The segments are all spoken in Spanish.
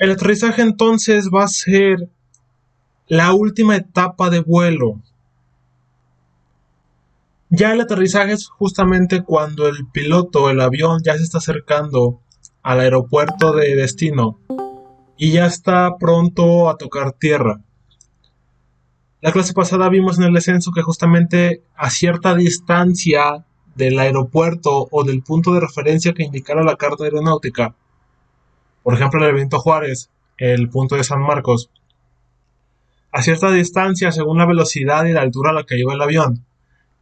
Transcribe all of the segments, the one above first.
El aterrizaje entonces va a ser la última etapa de vuelo. Ya el aterrizaje es justamente cuando el piloto, el avión, ya se está acercando al aeropuerto de destino y ya está pronto a tocar tierra. La clase pasada vimos en el descenso que justamente a cierta distancia del aeropuerto o del punto de referencia que indicara la carta aeronáutica, por ejemplo el Benito Juárez, el punto de San Marcos, a cierta distancia según la velocidad y la altura a la que iba el avión,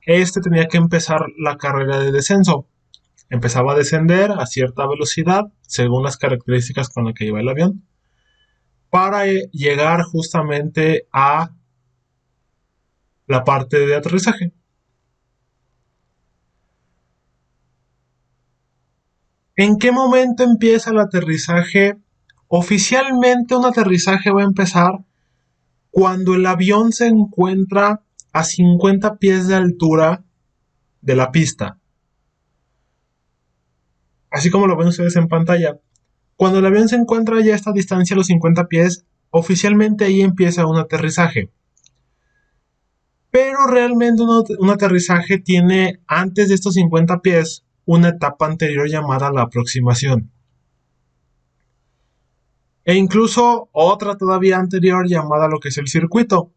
este tenía que empezar la carrera de descenso. Empezaba a descender a cierta velocidad según las características con las que iba el avión para llegar justamente a la parte de aterrizaje. ¿En qué momento empieza el aterrizaje? Oficialmente un aterrizaje va a empezar cuando el avión se encuentra a 50 pies de altura de la pista. Así como lo ven ustedes en pantalla. Cuando el avión se encuentra ya a esta distancia, a los 50 pies, oficialmente ahí empieza un aterrizaje. Pero realmente un aterrizaje tiene, antes de estos 50 pies, una etapa anterior llamada la aproximación. E incluso otra todavía anterior llamada lo que es el circuito.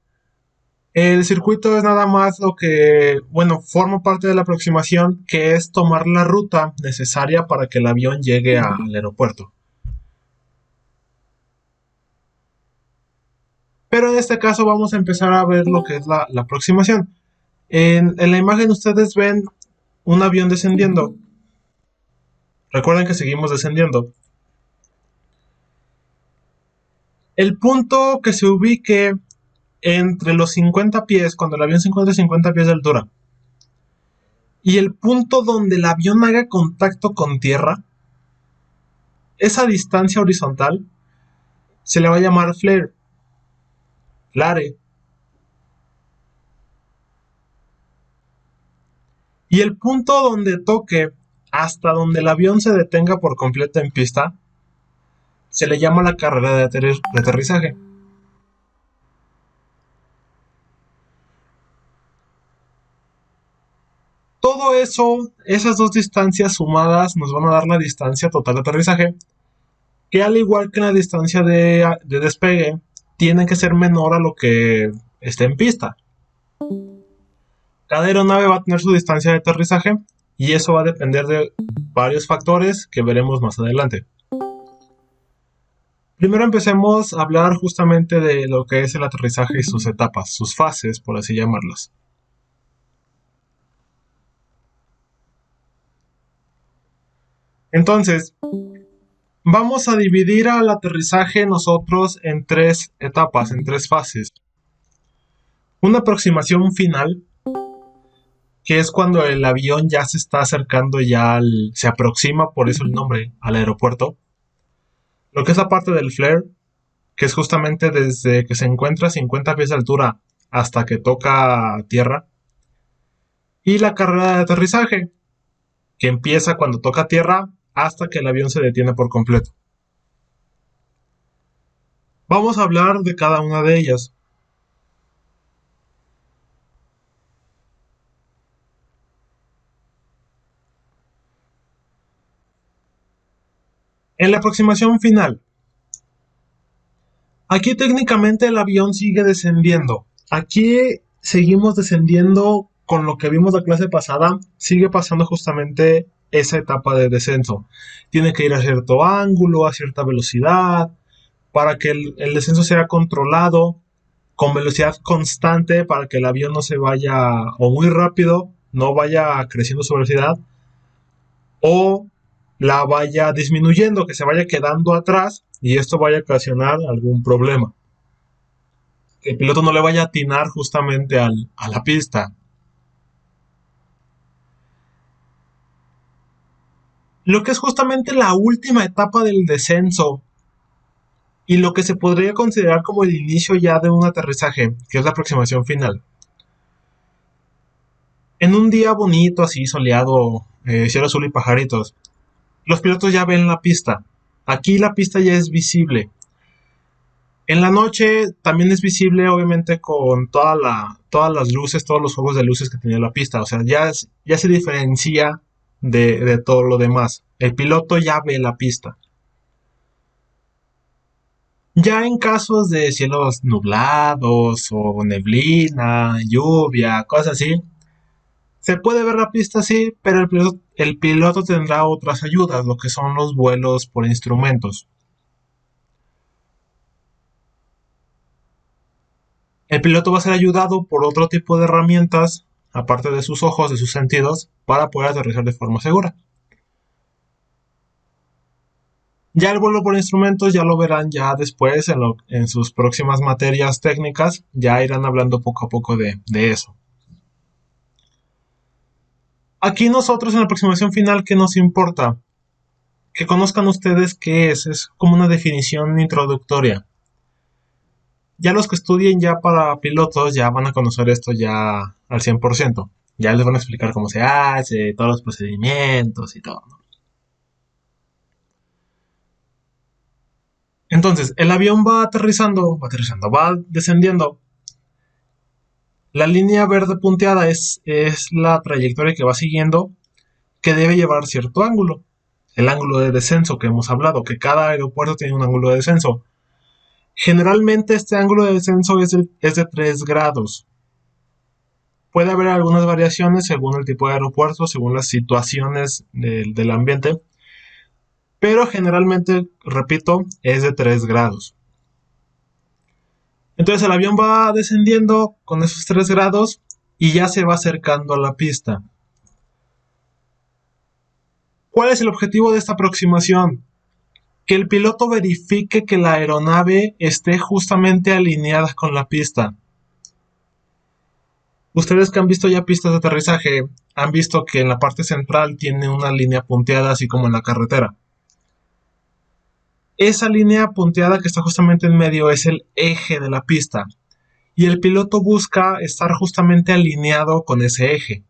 El circuito es nada más lo que, bueno, forma parte de la aproximación, que es tomar la ruta necesaria para que el avión llegue al aeropuerto. Pero en este caso vamos a empezar a ver lo que es la aproximación. En la imagen ustedes ven un avión descendiendo. Recuerden que seguimos descendiendo. El punto que se ubique entre los 50 pies, cuando el avión se encuentra a 50 pies de altura, y el punto donde el avión haga contacto con tierra, esa distancia horizontal se le va a llamar flare. Flare. Y el punto donde toque hasta donde el avión se detenga por completo en pista se le llama la carrera de aterrizaje. Todo eso, esas dos distancias sumadas nos van a dar la distancia total de aterrizaje, que al igual que la distancia de despegue, tiene que ser menor a lo que esté en pista. Cada aeronave va a tener su distancia de aterrizaje y eso va a depender de varios factores que veremos más adelante. Primero empecemos a hablar justamente de lo que es el aterrizaje y sus etapas, sus fases, por así llamarlas. Entonces, vamos a dividir al aterrizaje nosotros en tres etapas, en tres fases. Una aproximación final, que es cuando el avión ya se está acercando, se aproxima, por eso el nombre, al aeropuerto. Lo que es la parte del flare, que es justamente desde que se encuentra a 50 pies de altura hasta que toca tierra. Y la carrera de aterrizaje, que empieza cuando toca tierra hasta que el avión se detiene por completo. Vamos a hablar de cada una de ellas. En la aproximación final, aquí técnicamente el avión sigue descendiendo. Aquí seguimos descendiendo con lo que vimos la clase pasada. Sigue pasando justamente esa etapa de descenso. Tiene que ir a cierto ángulo, a cierta velocidad, para que el descenso sea controlado con velocidad constante, para que el avión no se vaya o muy rápido, no vaya creciendo su velocidad, o la vaya disminuyendo, que se vaya quedando atrás y esto vaya a ocasionar algún problema. Que el piloto no le vaya a atinar justamente a la pista. Lo que es justamente la última etapa del descenso y lo que se podría considerar como el inicio ya de un aterrizaje, que es la aproximación final. En un día bonito, así soleado, cielo azul y pajaritos, los pilotos ya ven la pista. Aquí la pista ya es visible. En la noche también es visible, obviamente, con todas las luces, todos los juegos de luces que tenía la pista. O sea, ya se diferencia de todo lo demás. El piloto ya ve la pista. Ya en casos de cielos nublados o neblina, lluvia, cosas así, se puede ver la pista, sí, pero el piloto tendrá otras ayudas, lo que son los vuelos por instrumentos. El piloto va a ser ayudado por otro tipo de herramientas, aparte de sus ojos, de sus sentidos, para poder aterrizar de forma segura. Ya el vuelo por instrumentos ya lo verán ya después en sus próximas materias técnicas, ya irán hablando poco a poco de eso. Aquí nosotros en la aproximación final, ¿qué nos importa? Que conozcan ustedes qué es como una definición introductoria. Ya los que estudien ya para pilotos ya van a conocer esto ya al 100%. Ya les van a explicar cómo se hace, todos los procedimientos y todo, ¿no? Entonces, el avión va descendiendo. La línea verde punteada es la trayectoria que va siguiendo, que debe llevar cierto ángulo. El ángulo de descenso que hemos hablado, que cada aeropuerto tiene un ángulo de descenso. Generalmente este ángulo de descenso es de 3 grados. Puede haber algunas variaciones según el tipo de aeropuerto, según las situaciones del ambiente, pero generalmente, repito, es de 3 grados. Entonces el avión va descendiendo con esos 3 grados y ya se va acercando a la pista. ¿Cuál es el objetivo de esta aproximación? Que el piloto verifique que la aeronave esté justamente alineada con la pista. Ustedes que han visto ya pistas de aterrizaje, han visto que en la parte central tiene una línea punteada, así como en la carretera. Esa línea punteada que está justamente en medio es el eje de la pista, y el piloto busca estar justamente alineado con ese eje.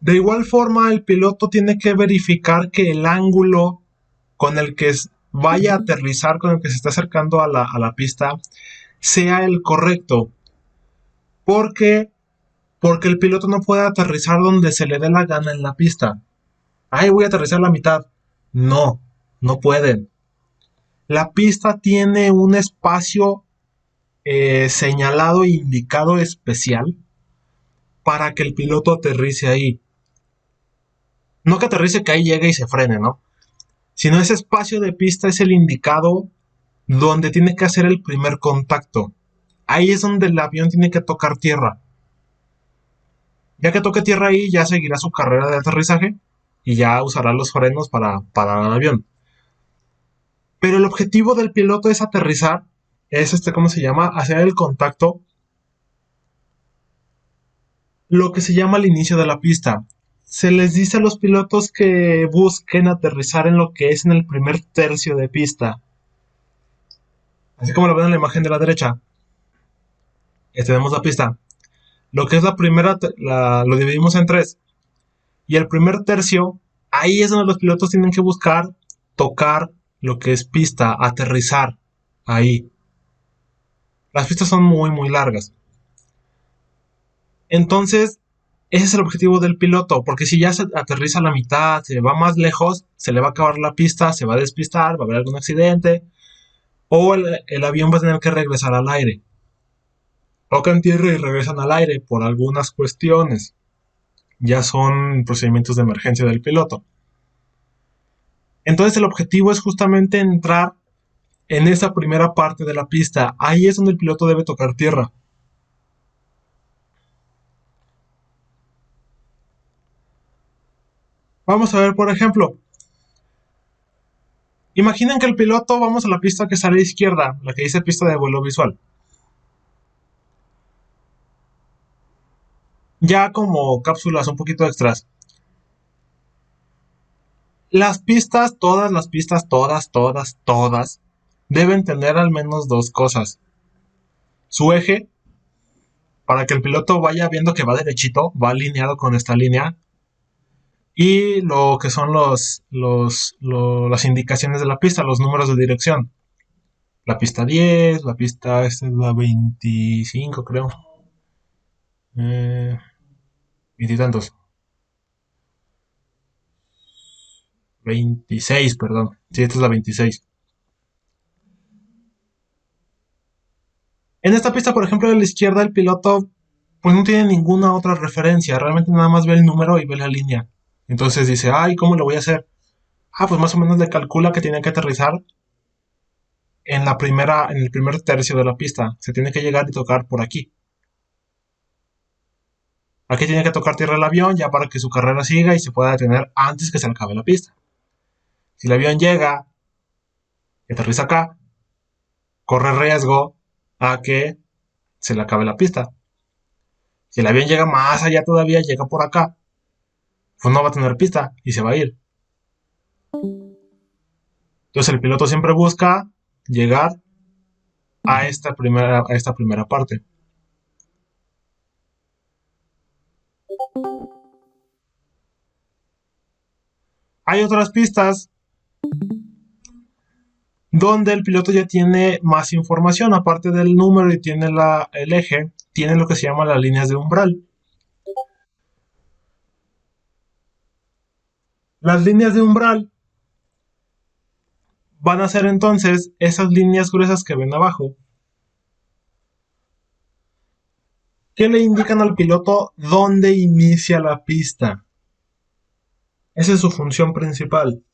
De igual forma, el piloto tiene que verificar que el ángulo con el que vaya a aterrizar, con el que se está acercando a la pista, sea el correcto. Porque Porque el piloto no puede aterrizar donde se le dé la gana en la pista. Ay, voy a aterrizar la mitad. No, no pueden. La pista tiene un espacio señalado e indicado especial para que el piloto aterrice ahí. No que aterrice, que ahí llegue y se frene, ¿no? Sino ese espacio de pista es el indicado donde tiene que hacer el primer contacto. Ahí es donde el avión tiene que tocar tierra. Ya que toque tierra ahí, ya seguirá su carrera de aterrizaje y ya usará los frenos para parar al avión. Pero el objetivo del piloto es aterrizar, es ¿cómo se llama? Hacer el contacto, lo que se llama el inicio de la pista. Se les dice a los pilotos que busquen aterrizar en lo que es en el primer tercio de pista. Así como lo ven en la imagen de la derecha, tenemos la pista. Lo que es la primera, lo dividimos en tres. Y el primer tercio, ahí es donde los pilotos tienen que buscar tocar lo que es pista, aterrizar ahí. Las pistas son muy, muy largas. Entonces, ese es el objetivo del piloto, porque si ya se aterriza a la mitad, se va más lejos, se le va a acabar la pista, se va a despistar, va a haber algún accidente, o el avión va a tener que regresar al aire. Tocan tierra y regresan al aire por algunas cuestiones. Ya son procedimientos de emergencia del piloto. Entonces el objetivo es justamente entrar en esa primera parte de la pista. Ahí es donde el piloto debe tocar tierra. Vamos a ver, por ejemplo, imaginen que el piloto, vamos a la pista que está a la izquierda, la que dice pista de vuelo visual. Ya como cápsulas un poquito extras. Las pistas, todas las pistas, todas, deben tener al menos dos cosas. Su eje, para que el piloto vaya viendo que va derechito, va alineado con esta línea. Y lo que son las indicaciones de la pista, los números de dirección. la pista 10, la pista, esta es la 25 creo, eh, veintitantos, 26, perdón, sí, esta es la 26. En esta pista, por ejemplo, de la izquierda, el piloto pues no tiene ninguna otra referencia, realmente nada más ve el número y ve la línea. Entonces dice, ay, ¿cómo lo voy a hacer? Ah, pues más o menos le calcula que tiene que aterrizar en el primer tercio de la pista. Se tiene que llegar y tocar por aquí. Aquí tiene que tocar tierra el avión ya para que su carrera siga y se pueda detener antes que se le acabe la pista. Si el avión llega y aterriza acá, corre riesgo a que se le acabe la pista. Si el avión llega más allá todavía, llega por acá, pues no va a tener pista y se va a ir. Entonces el piloto siempre busca llegar a esta primera parte. Hay otras pistas donde el piloto ya tiene más información, aparte del número y tiene el eje, tiene lo que se llama las líneas de umbral. Las líneas de umbral van a ser entonces esas líneas gruesas que ven abajo, que le indican al piloto dónde inicia la pista. Esa es su función principal.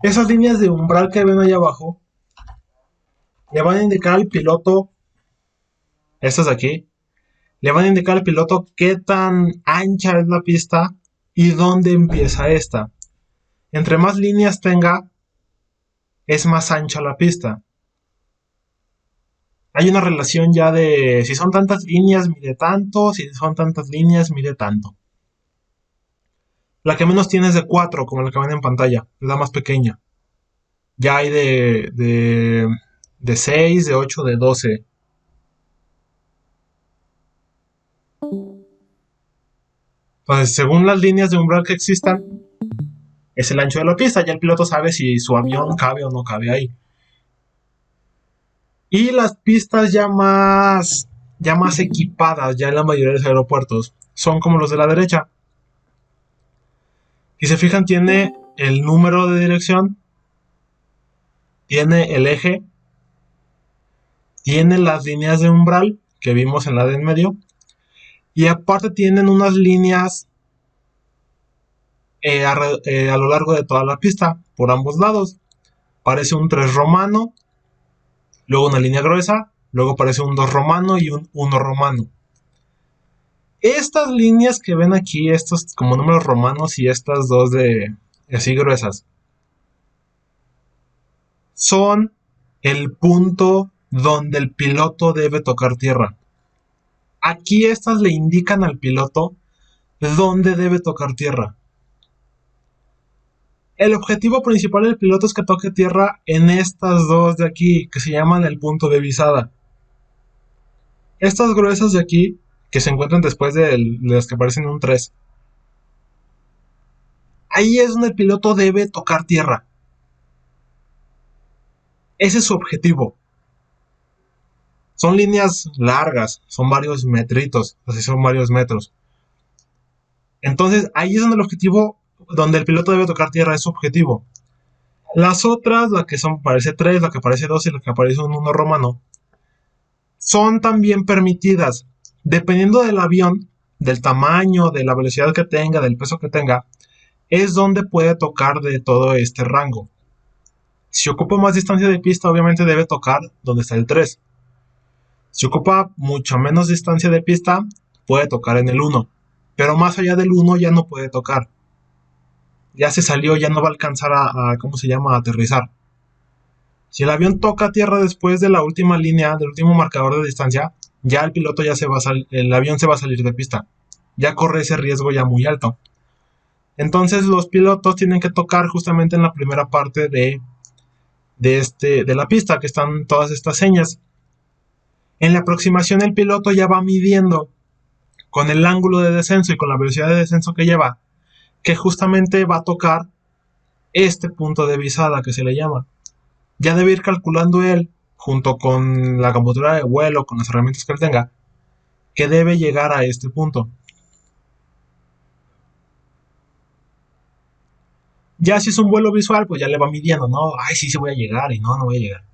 Esas líneas de umbral que ven ahí abajo le van a indicar al piloto, estas de aquí, le van a indicar al piloto qué tan ancha es la pista y dónde empieza esta. Entre más líneas tenga, es más ancha la pista. Hay una relación ya de si son tantas líneas, mide tanto, si son tantas líneas, mide tanto. La que menos tiene es de 4, como la que ven en pantalla, es la más pequeña. Ya hay de 6, de 8, de 12. Entonces, según las líneas de umbral que existan, es el ancho de la pista. Ya el piloto sabe si su avión cabe o no cabe ahí. Y las pistas ya más equipadas, ya en la mayoría de los aeropuertos, son como los de la derecha. Si se fijan, tiene el número de dirección, tiene el eje, tiene las líneas de umbral que vimos en la de en medio, y aparte tienen unas líneas a lo largo de toda la pista, por ambos lados. Parece un 3 romano, luego una línea gruesa, luego parece un 2 romano y un 1 romano. Estas líneas que ven aquí, estos como números romanos y estas dos de así gruesas, son el punto donde el piloto debe tocar tierra. Aquí estas le indican al piloto dónde debe tocar tierra. El objetivo principal del piloto es que toque tierra en estas dos de aquí, que se llaman el punto de visada. Estas gruesas de aquí, que se encuentran después de las que aparecen en un 3, ahí es donde el piloto debe tocar tierra. Ese es su objetivo. Son líneas largas, son varios metritos, así son varios metros. Entonces ahí es donde el objetivo, donde el piloto debe tocar tierra, es su objetivo. Las otras, la que son parece 3, la que parece 2 y la que aparece un 1 romano, son también permitidas. Dependiendo del avión, del tamaño, de la velocidad que tenga, del peso que tenga, es donde puede tocar de todo este rango. Si ocupa más distancia de pista, obviamente debe tocar donde está el 3. Si ocupa mucha menos distancia de pista, puede tocar en el 1. Pero más allá del 1 ya no puede tocar. Ya se salió, ya no va a alcanzar ¿cómo se llama? A aterrizar. Si el avión toca tierra después de la última línea, del último marcador de distancia, ya el piloto ya se va el avión se va a salir de pista. Ya corre ese riesgo ya muy alto. Entonces los pilotos tienen que tocar justamente en la primera parte de la pista, que están todas estas señas. En la aproximación el piloto ya va midiendo con el ángulo de descenso y con la velocidad de descenso que lleva, que justamente va a tocar este punto de visada que se le llama. Ya debe ir calculando él, junto con la computadora de vuelo, con las herramientas que él tenga, que debe llegar a este punto. Ya si es un vuelo visual, pues ya le va midiendo, ¿no? Ay, sí, sí voy a llegar y no, no voy a llegar.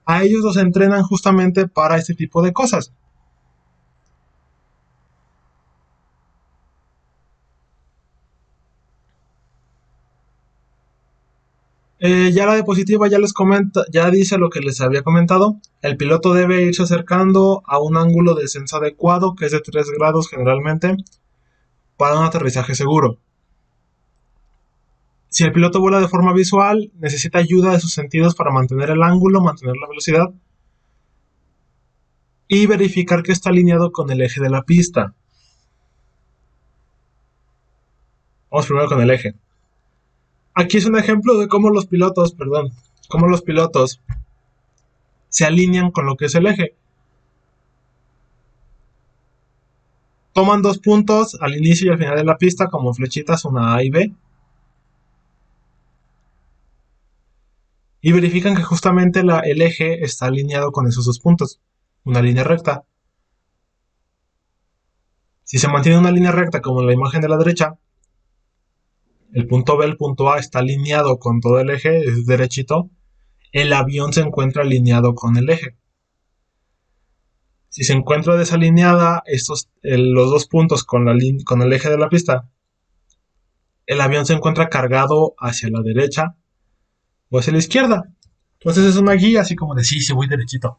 A ellos los entrenan justamente para este tipo de cosas. Ya la diapositiva ya les comenta, ya dice lo que les había comentado. El piloto debe irse acercando a un ángulo de descenso adecuado, que es de 3 grados generalmente, para un aterrizaje seguro. Si el piloto vuela de forma visual, necesita ayuda de sus sentidos para mantener el ángulo, mantener la velocidad y verificar que está alineado con el eje de la pista. Vamos primero con el eje. Aquí es un ejemplo de cómo los pilotos se alinean con lo que es el eje. Toman 2 puntos al inicio y al final de la pista como flechitas, una A y B, y verifican que justamente el eje está alineado con esos 2 puntos, una línea recta. Si se mantiene una línea recta como en la imagen de la derecha, el punto B, el punto A está alineado con todo el eje, es derechito, el avión se encuentra alineado con el eje. Si se encuentra desalineada los 2 puntos con el eje de la pista, el avión se encuentra cargado hacia la derecha o hacia la izquierda. Entonces es una guía así como de sí, sí voy derechito.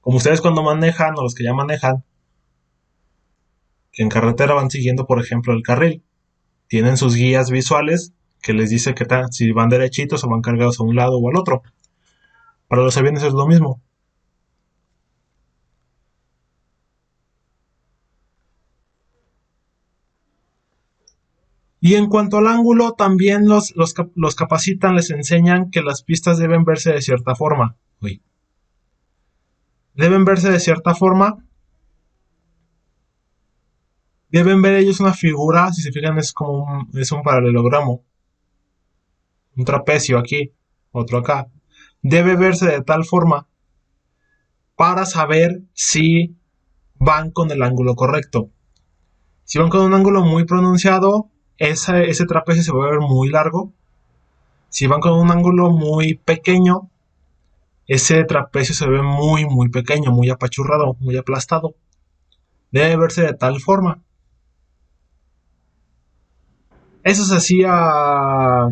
Como ustedes cuando manejan o los que ya manejan, que en carretera van siguiendo por ejemplo el carril, tienen sus guías visuales que les dice si van derechitos o van cargados a un lado o al otro. Para los aviones es lo mismo. Y en cuanto al ángulo, también los capacitan, les enseñan que las pistas deben verse de cierta forma. Uy. Deben verse de cierta forma. Deben ver ellos una figura, si se fijan es un paralelogramo. Un trapecio aquí, otro acá. Debe verse de tal forma para saber si van con el ángulo correcto. Si van con un ángulo muy pronunciado, ese trapecio se va a ver muy largo. Si van con un ángulo muy pequeño, ese trapecio se ve muy, muy pequeño, muy apachurrado, muy aplastado. Debe verse de tal forma. Eso se hacía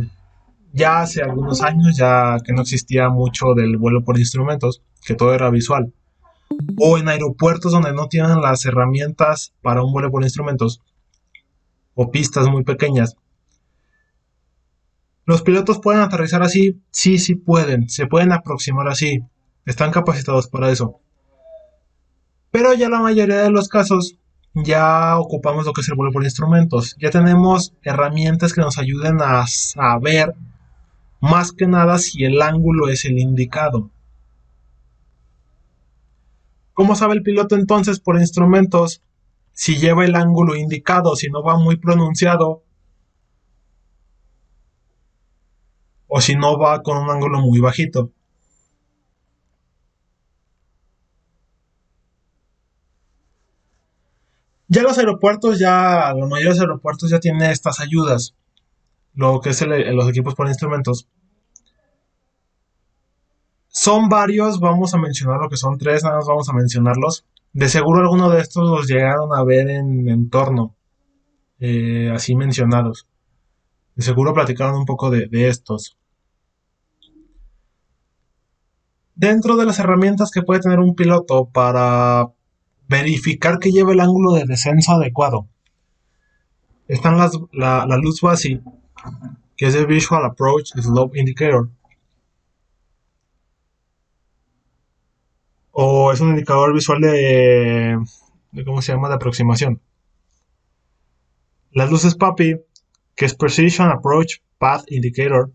ya hace algunos años, ya que no existía mucho del vuelo por instrumentos, que todo era visual. O en aeropuertos donde no tienen las herramientas para un vuelo por instrumentos, o pistas muy pequeñas. ¿Los pilotos pueden aterrizar así? Sí, sí pueden, se pueden aproximar así. Están capacitados para eso. Pero ya la mayoría de los casos ya ocupamos lo que es el vuelo por instrumentos. Ya tenemos herramientas que nos ayuden a saber más que nada si el ángulo es el indicado. ¿Cómo sabe el piloto entonces por instrumentos si lleva el ángulo indicado, si no va muy pronunciado o si no va con un ángulo muy bajito? Ya los aeropuertos, la mayoría de los aeropuertos ya tienen estas ayudas, lo que es los equipos por instrumentos. Son varios, vamos a mencionar lo que son 3, nada más vamos a mencionarlos. De seguro alguno de estos los llegaron a ver en entorno, así mencionados. De seguro platicaron un poco de estos. Dentro de las herramientas que puede tener un piloto para verificar que lleva el ángulo de descenso adecuado, están la luz base, que es el Visual Approach Slope Indicator, o es un indicador visual de ¿cómo se llama? De aproximación. Las luces PAPI, que es Precision Approach Path Indicator,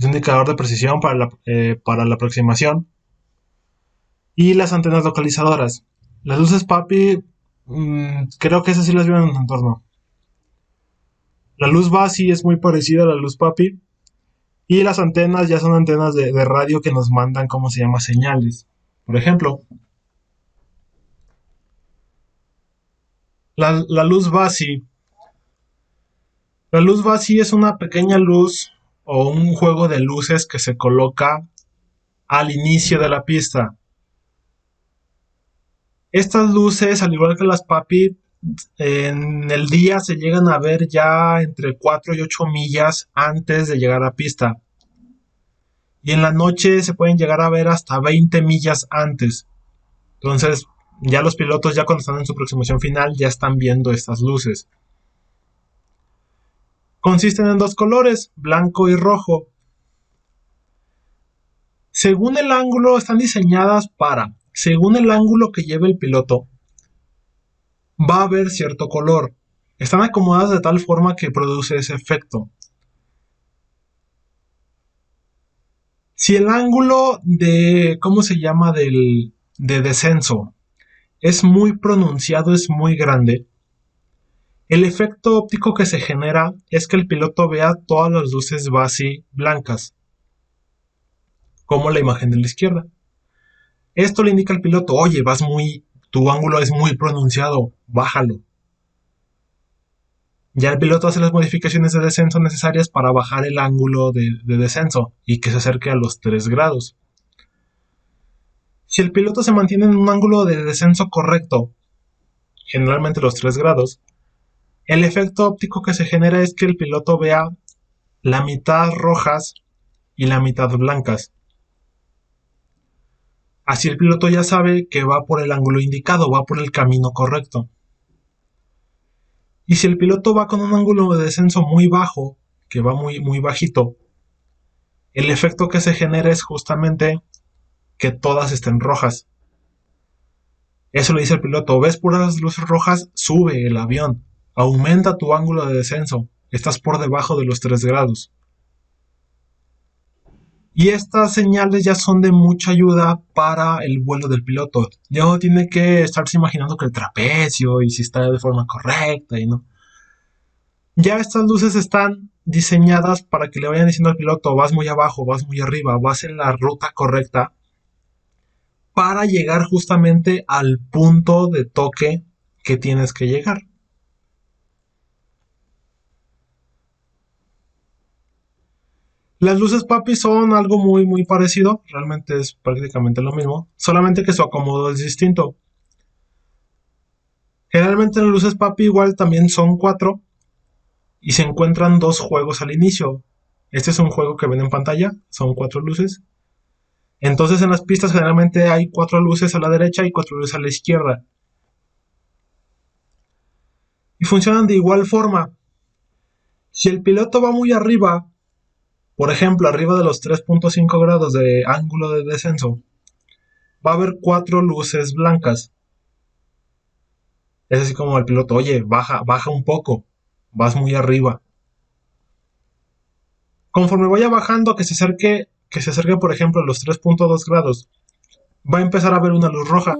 Es un indicador de precisión para la aproximación. Y las antenas localizadoras. Las luces PAPI, creo que esas sí las veo en el entorno. La luz BASI es muy parecida a la luz PAPI. Y las antenas ya son antenas de radio que nos mandan, ¿cómo se llama? Señales. Por ejemplo, la luz BASI. La luz BASI es una pequeña luz o un juego de luces que se coloca al inicio de la pista. Estas luces, al igual que las PAPI, en el día se llegan a ver ya entre 4 y 8 millas antes de llegar a pista. Y en la noche se pueden llegar a ver hasta 20 millas antes. Entonces, ya los pilotos, ya cuando están en su aproximación final, ya están viendo estas luces. Consisten en dos colores, blanco y rojo. Según el ángulo, están diseñadas según el ángulo que lleve el piloto, va a haber cierto color. Están acomodadas de tal forma que produce ese efecto. Si el ángulo de, ¿cómo se llama? De descenso es muy pronunciado, es muy grande, el efecto óptico que se genera es que el piloto vea todas las luces BASI blancas, como la imagen de la izquierda. Esto le indica al piloto, oye, tu ángulo es muy pronunciado, bájalo. Ya el piloto hace las modificaciones de descenso necesarias para bajar el ángulo de descenso y que se acerque a los 3 grados. Si el piloto se mantiene en un ángulo de descenso correcto, generalmente los 3 grados, el efecto óptico que se genera es que el piloto vea la mitad rojas y la mitad blancas. Así el piloto ya sabe que va por el ángulo indicado, va por el camino correcto. Y si el piloto va con un ángulo de descenso muy bajo, que va muy bajito, el efecto que se genera es justamente que todas estén rojas. Eso le dice el piloto, ves puras luces rojas, sube el avión, aumenta tu ángulo de descenso, estás por debajo de los 3 grados. Y estas señales ya son de mucha ayuda para el vuelo del piloto. Ya no tiene que estarse imaginando que el trapecio y si está de forma correcta y no. Ya estas luces están diseñadas para que le vayan diciendo al piloto, vas muy abajo, vas muy arriba, vas en la ruta correcta para llegar justamente al punto de toque que tienes que llegar. Las luces PAPI son algo muy parecido, realmente es prácticamente lo mismo, solamente que su acomodo es distinto. Generalmente las luces PAPI igual también son 4 y se encuentran dos juegos al inicio. Este es un juego que ven en pantalla, son 4 luces. Entonces en las pistas generalmente hay 4 luces a la derecha y 4 luces a la izquierda. Y funcionan de igual forma. Si el piloto va muy arriba, por ejemplo, arriba de los 3.5 grados de ángulo de descenso, va a haber 4 luces blancas. Es así como el piloto, oye, baja un poco, vas muy arriba. Conforme vaya bajando, que se acerque por ejemplo a los 3.2 grados, va a empezar a ver una luz roja.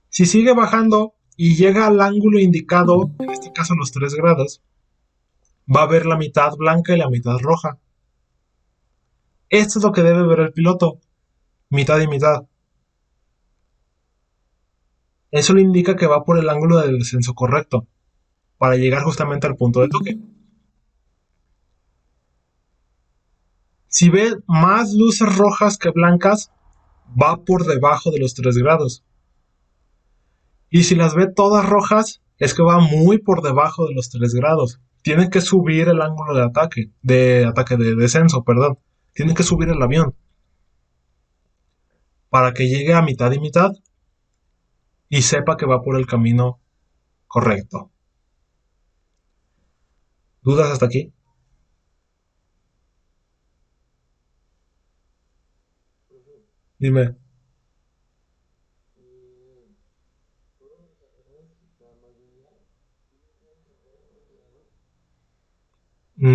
Si sigue bajando y llega al ángulo indicado, en este caso los 3 grados, va a ver la mitad blanca y la mitad roja. Esto es lo que debe ver el piloto, mitad y mitad. Eso le indica que va por el ángulo del descenso correcto, para llegar justamente al punto de toque. Si ve más luces rojas que blancas, va por debajo de los 3 grados. Y si las ve todas rojas, es que va muy por debajo de los 3 grados. Tiene que subir el ángulo de descenso, perdón. Tiene que subir el avión para que llegue a mitad y mitad y sepa que va por el camino correcto. ¿Dudas hasta aquí? Dime.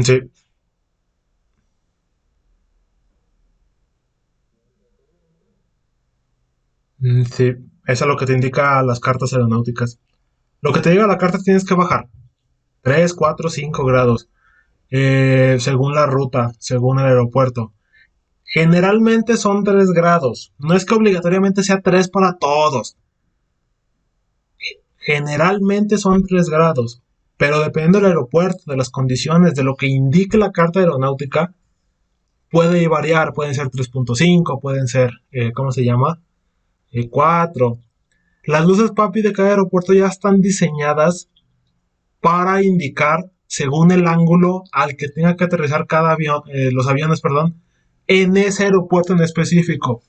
Sí. Sí, eso es lo que te indica las cartas aeronáuticas. Lo que te diga la carta tienes que bajar. 3, 4, 5 grados. Según la ruta, según el aeropuerto. Generalmente son 3 grados. No es que obligatoriamente sea 3 para todos. Generalmente son 3 grados. Pero dependiendo del aeropuerto, de las condiciones, de lo que indique la carta aeronáutica, puede variar. Pueden ser 3.5, pueden ser, ¿cómo se llama? 4. Las luces papi de cada aeropuerto ya están diseñadas para indicar según el ángulo al que tenga que aterrizar cada avión, los aviones, perdón, en ese aeropuerto en específico.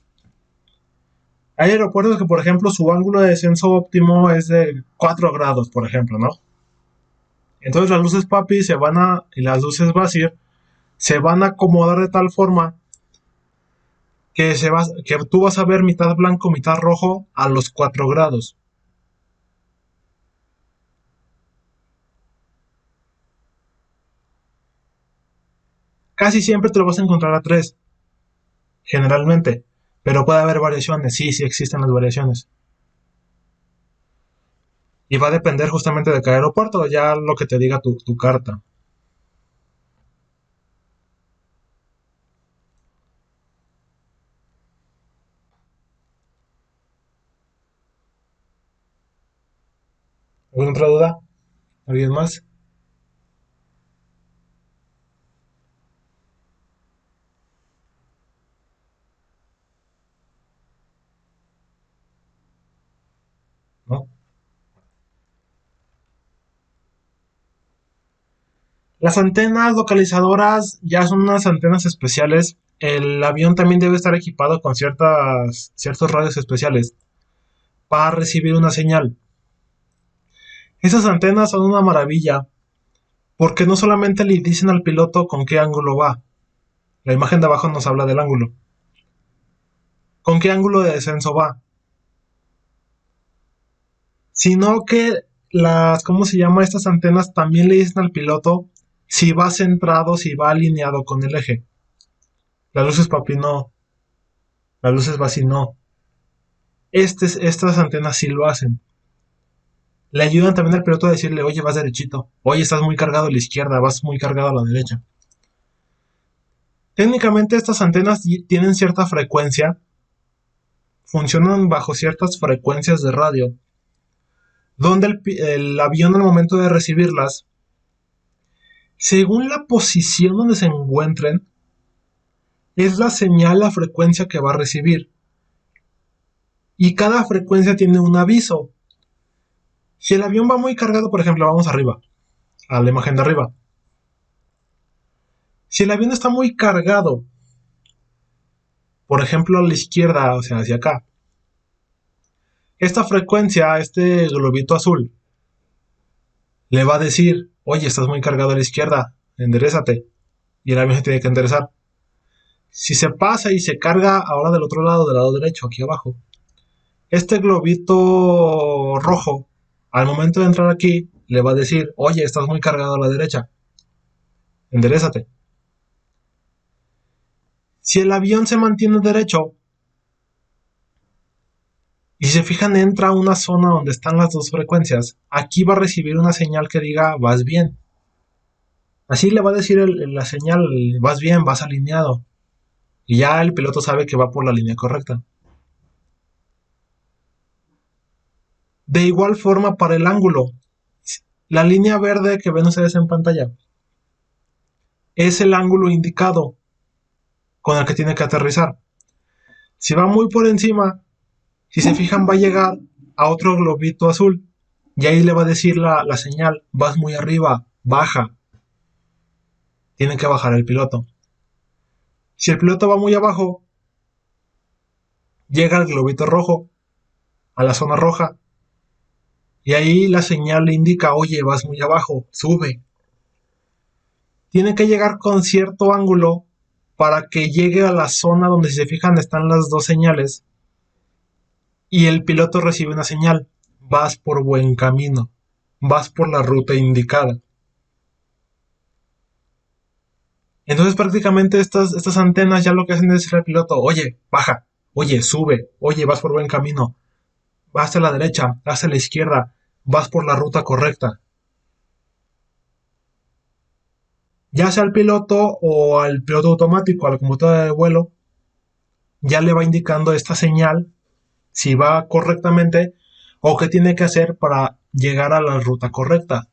Hay aeropuertos que, por ejemplo, su ángulo de descenso óptimo es de 4 grados, por ejemplo, ¿no? Entonces las luces papi y las luces Basir se van a acomodar de tal forma que tú vas a ver mitad blanco, mitad rojo a los 4 grados. Casi siempre te lo vas a encontrar a 3 generalmente, pero puede haber variaciones, sí, sí existen las variaciones. Y va a depender justamente de cada aeropuerto, ya lo que te diga tu carta. ¿Alguna otra duda? ¿Alguien más? ¿No? Las antenas localizadoras ya son unas antenas especiales. El avión también debe estar equipado con ciertos radios especiales para recibir una señal. Esas antenas son una maravilla porque no solamente le dicen al piloto con qué ángulo va, la imagen de abajo nos habla del ángulo, con qué ángulo de descenso va, sino que ¿cómo se llama? Estas antenas también le dicen al piloto si va centrado, si va alineado con el eje. Las luces papi no, las luces Basi no. Estas antenas sí lo hacen. Le ayudan también al piloto a decirle, oye, vas derechito, oye, estás muy cargado a la izquierda, vas muy cargado a la derecha. Técnicamente estas antenas tienen cierta frecuencia, funcionan bajo ciertas frecuencias de radio, donde el avión al momento de recibirlas, según la posición donde se encuentren, es la señal, la frecuencia que va a recibir. Y cada frecuencia tiene un aviso. Si el avión va muy cargado, por ejemplo, vamos arriba, a la imagen de arriba. Si el avión está muy cargado, por ejemplo, a la izquierda, o sea, hacia acá, esta frecuencia, este globito azul, le va a decir, oye, estás muy cargado a la izquierda, enderezate. Y el avión se tiene que enderezar. Si se pasa y se carga ahora del otro lado, del lado derecho, aquí abajo, este globito rojo, al momento de entrar aquí, le va a decir, oye, estás muy cargado a la derecha, enderezate. Si el avión se mantiene derecho, y si se fijan, entra a una zona donde están las dos frecuencias, aquí va a recibir una señal que diga, vas bien. Así le va a decir la señal, vas bien, vas alineado. Y ya el piloto sabe que va por la línea correcta. De igual forma para el ángulo, la línea verde que ven ustedes en pantalla es el ángulo indicado con el que tiene que aterrizar. Si va muy por encima, si se fijan, va a llegar a otro globito azul y ahí le va a decir la señal, vas muy arriba, baja. Tiene que bajar el piloto. Si el piloto va muy abajo, llega al globito rojo, a la zona roja, y ahí la señal le indica, oye, vas muy abajo, sube. Tiene que llegar con cierto ángulo para que llegue a la zona donde, si se fijan, están las dos señales y el piloto recibe una señal. Vas por buen camino, vas por la ruta indicada. Entonces prácticamente estas antenas ya lo que hacen es decirle al piloto, oye, baja, oye, sube, oye, vas por buen camino. vas hacia la derecha, hacia la izquierda, vas por la ruta correcta. Ya sea al piloto o al piloto automático, a la computadora de vuelo, ya le va indicando esta señal si va correctamente o qué tiene que hacer para llegar a la ruta correcta,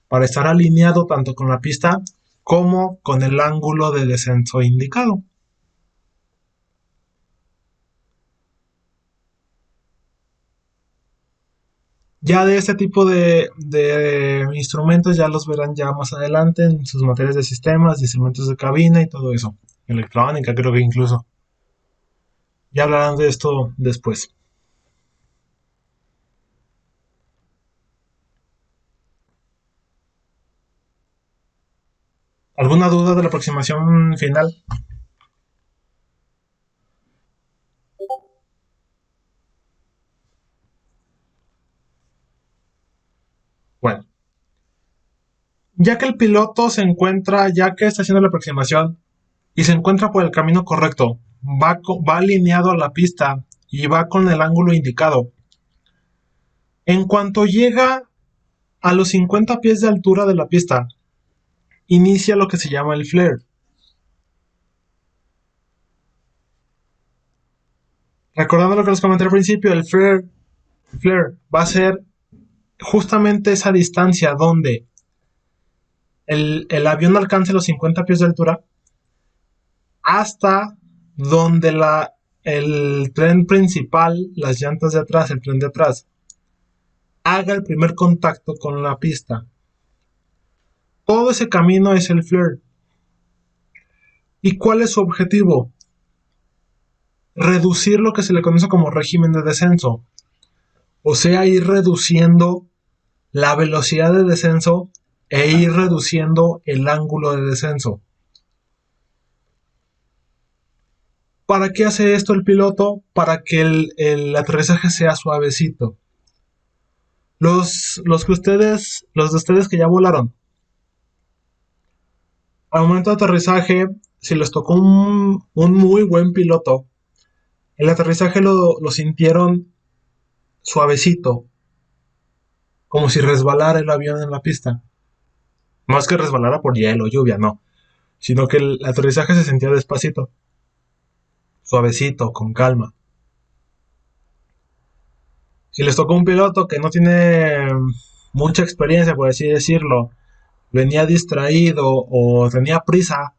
para estar alineado tanto con la pista como con el ángulo de descenso indicado. Ya de este tipo de instrumentos ya los verán ya más adelante en sus materias de sistemas, de instrumentos de cabina y todo eso. Electrónica creo que incluso. Ya hablarán de esto después. ¿Alguna duda de la aproximación final? Bueno, ya que el piloto se encuentra, ya que está haciendo la aproximación y se encuentra por el camino correcto, va alineado a la pista y va con el ángulo indicado. En cuanto llega a los 50 pies de altura de la pista, inicia lo que se llama el flare. Recordando lo que les comenté al principio, el flare va a ser justamente esa distancia donde el avión alcance los 50 pies de altura hasta donde el tren principal, las llantas de atrás, el tren de atrás, haga el primer contacto con la pista. Todo ese camino es el flare. ¿Y cuál es su objetivo? Reducir lo que se le conoce como régimen de descenso. O sea, ir reduciendo la velocidad de descenso e ir reduciendo el ángulo de descenso. ¿Para qué hace esto el piloto? Para que el aterrizaje sea suavecito. Los de ustedes que ya volaron, al momento de aterrizaje, si les tocó un muy buen piloto, el aterrizaje lo sintieron suavecito, como si resbalara el avión en la pista. No es que resbalara por hielo o lluvia, no, sino que el aterrizaje se sentía despacito, suavecito, con calma. Si les tocó un piloto que no tiene mucha experiencia, por así decirlo, venía distraído o tenía prisa,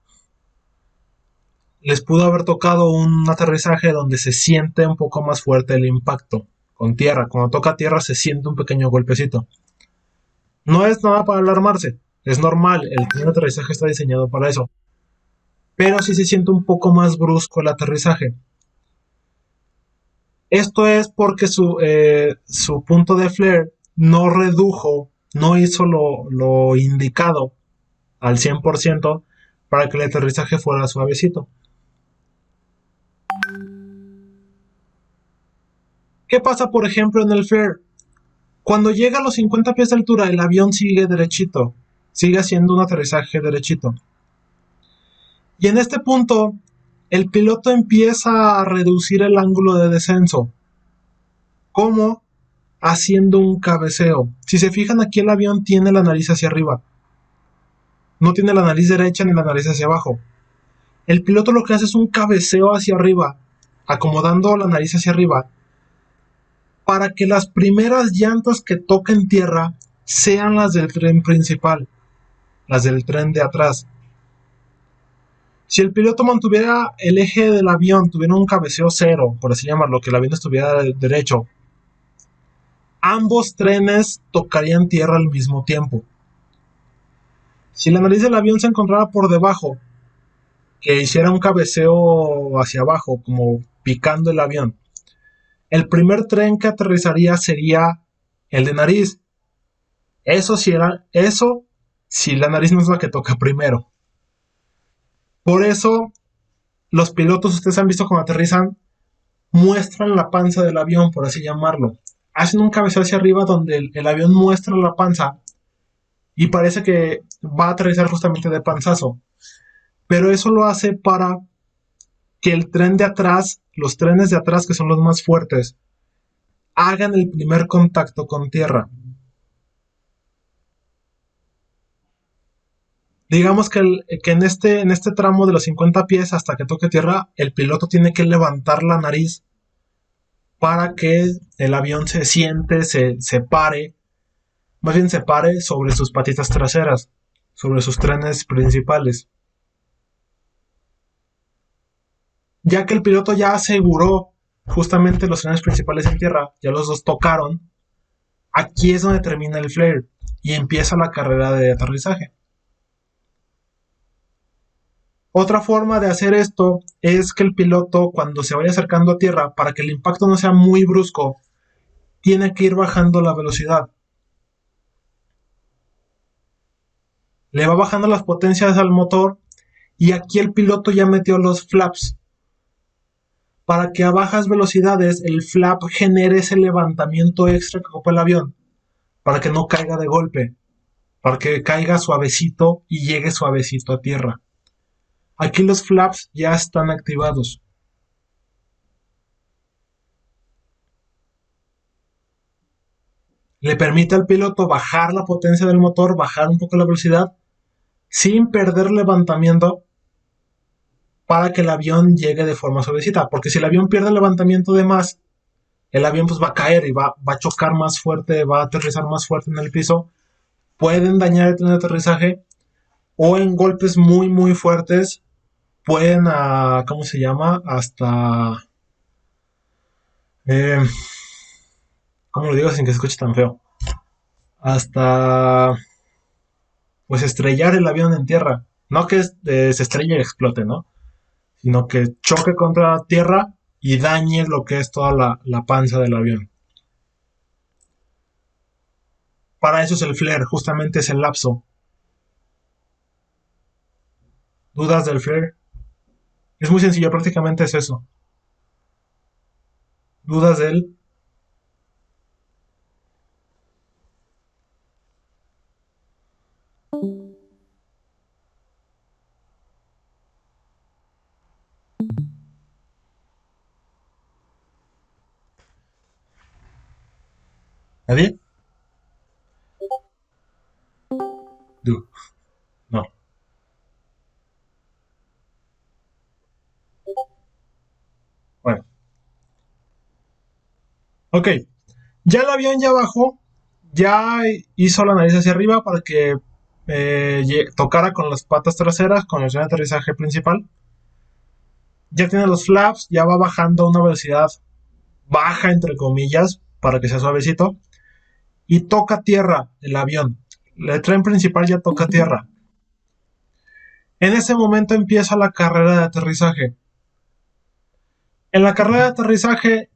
les pudo haber tocado un aterrizaje donde se siente un poco más fuerte el impacto con tierra. Cuando toca tierra se siente un pequeño golpecito. No es nada para alarmarse, es normal, el tren de aterrizaje está diseñado para eso. Pero sí se siente un poco más brusco el aterrizaje. Esto es porque su punto de flare no redujo, no hizo lo indicado al 100% para que el aterrizaje fuera suavecito. ¿Qué pasa, por ejemplo, en el flare? Cuando llega a los 50 pies de altura, el avión sigue derechito, sigue haciendo un aterrizaje derechito. Y en este punto, el piloto empieza a reducir el ángulo de descenso. ¿Cómo? Haciendo un cabeceo. Si se fijan, aquí el avión tiene la nariz hacia arriba. No tiene la nariz derecha ni la nariz hacia abajo. El piloto lo que hace es un cabeceo hacia arriba, acomodando la nariz hacia arriba, para que las primeras llantas que toquen tierra sean las del tren principal, las del tren de atrás. Si el piloto mantuviera el eje del avión, tuviera un cabeceo cero, por así llamarlo, que el avión estuviera derecho, ambos trenes tocarían tierra al mismo tiempo. Si la nariz del avión se encontrara por debajo, que hiciera un cabeceo hacia abajo, como picando el avión, el primer tren que aterrizaría sería el de nariz. Eso si la nariz no es la que toca primero. Por eso, los pilotos, ustedes han visto cuando aterrizan, muestran la panza del avión, por así llamarlo. Hacen un cabeceo hacia arriba donde el avión muestra la panza y parece que va a aterrizar justamente de panzazo. Pero eso lo hace para que el tren de atrás, los trenes de atrás que son los más fuertes, hagan el primer contacto con tierra. Digamos que en este tramo de los 50 pies hasta que toque tierra, el piloto tiene que levantar la nariz para que el avión se siente, se pare, más bien se pare sobre sus patitas traseras, sobre sus trenes principales. Ya que el piloto ya aseguró justamente los trenes principales en tierra, ya los dos tocaron, aquí es donde termina el flare y empieza la carrera de aterrizaje. Otra forma de hacer esto es que el piloto, cuando se vaya acercando a tierra, para que el impacto no sea muy brusco, tiene que ir bajando la velocidad. Le va bajando las potencias al motor y aquí el piloto ya metió los flaps para que a bajas velocidades el flap genere ese levantamiento extra que ocupa el avión, para que no caiga de golpe, para que caiga suavecito y llegue suavecito a tierra. Aquí los flaps ya están activados. Le permite al piloto bajar la potencia del motor, bajar un poco la velocidad, sin perder levantamiento para que el avión llegue de forma suavecita. Porque si el avión pierde levantamiento de más, el avión pues va a caer y va a chocar más fuerte, va a aterrizar más fuerte en el piso. Pueden dañar el tren de aterrizaje o en golpes muy fuertes pueden, ¿cómo se llama? Hasta... Eh, ¿Cómo lo digo sin que se escuche tan feo? Hasta pues estrellar el avión en tierra. No que se estrelle y explote, ¿no? Sino que choque contra tierra y dañe lo que es toda la panza del avión. Para eso es el flare, justamente es el lapso. ¿Dudas del flare? Es muy sencillo, prácticamente es eso. ¿Dudas de él? ¿Nadie? Du. No. Bueno. Ok. Ya el avión ya bajó. Ya hizo la nariz hacia arriba para que tocara con las patas traseras, con el tren de aterrizaje principal. Ya tiene los flaps, ya va bajando a una velocidad baja, entre comillas, para que sea suavecito. Y toca tierra el avión. El tren principal ya toca tierra. En ese momento empieza la carrera de aterrizaje. En la carrera de aterrizaje,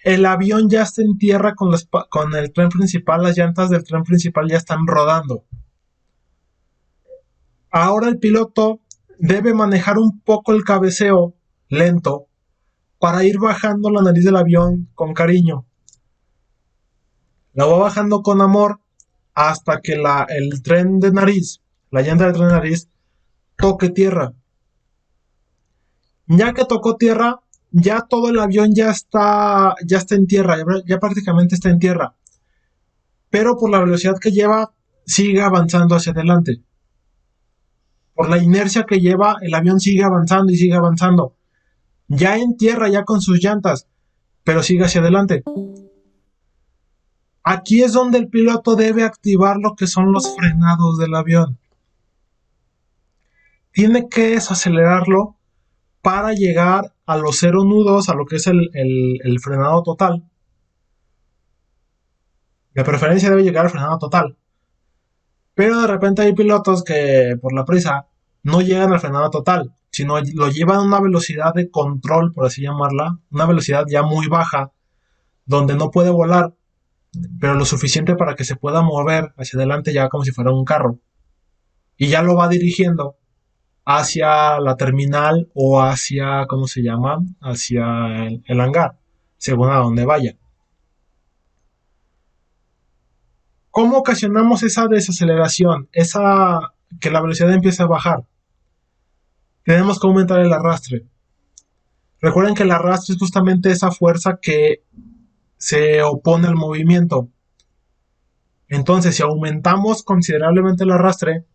el avión ya está en tierra con el tren principal, las llantas del tren principal ya están rodando. Ahora el piloto debe manejar un poco el cabeceo lento para ir bajando la nariz del avión con cariño. La va bajando con amor hasta que el tren de nariz, la llanta del tren de nariz, toque tierra. Ya que tocó tierra, ya todo el avión ya está en tierra, ya prácticamente está en tierra. Pero por la velocidad que lleva, sigue avanzando hacia adelante. Por la inercia que lleva, el avión sigue avanzando y sigue avanzando. Ya en tierra, ya con sus llantas, pero sigue hacia adelante. Aquí es donde el piloto debe activar lo que son los frenados del avión. Tiene que desacelerarlo para llegar a los cero nudos, a lo que es el frenado total. De preferencia debe llegar al frenado total. Pero de repente hay pilotos que por la prisa no llegan al frenado total, sino lo llevan a una velocidad de control, por así llamarla, una velocidad ya muy baja, donde no puede volar, pero lo suficiente para que se pueda mover hacia adelante ya como si fuera un carro. Y ya lo va dirigiendo hacia la terminal o hacia, ¿cómo se llama? Hacia el hangar, según a donde vaya. ¿Cómo ocasionamos esa desaceleración? Esa que la velocidad empiece a bajar. Tenemos que aumentar el arrastre. Recuerden que el arrastre es justamente esa fuerza que se opone al movimiento. Entonces, si aumentamos considerablemente el arrastre,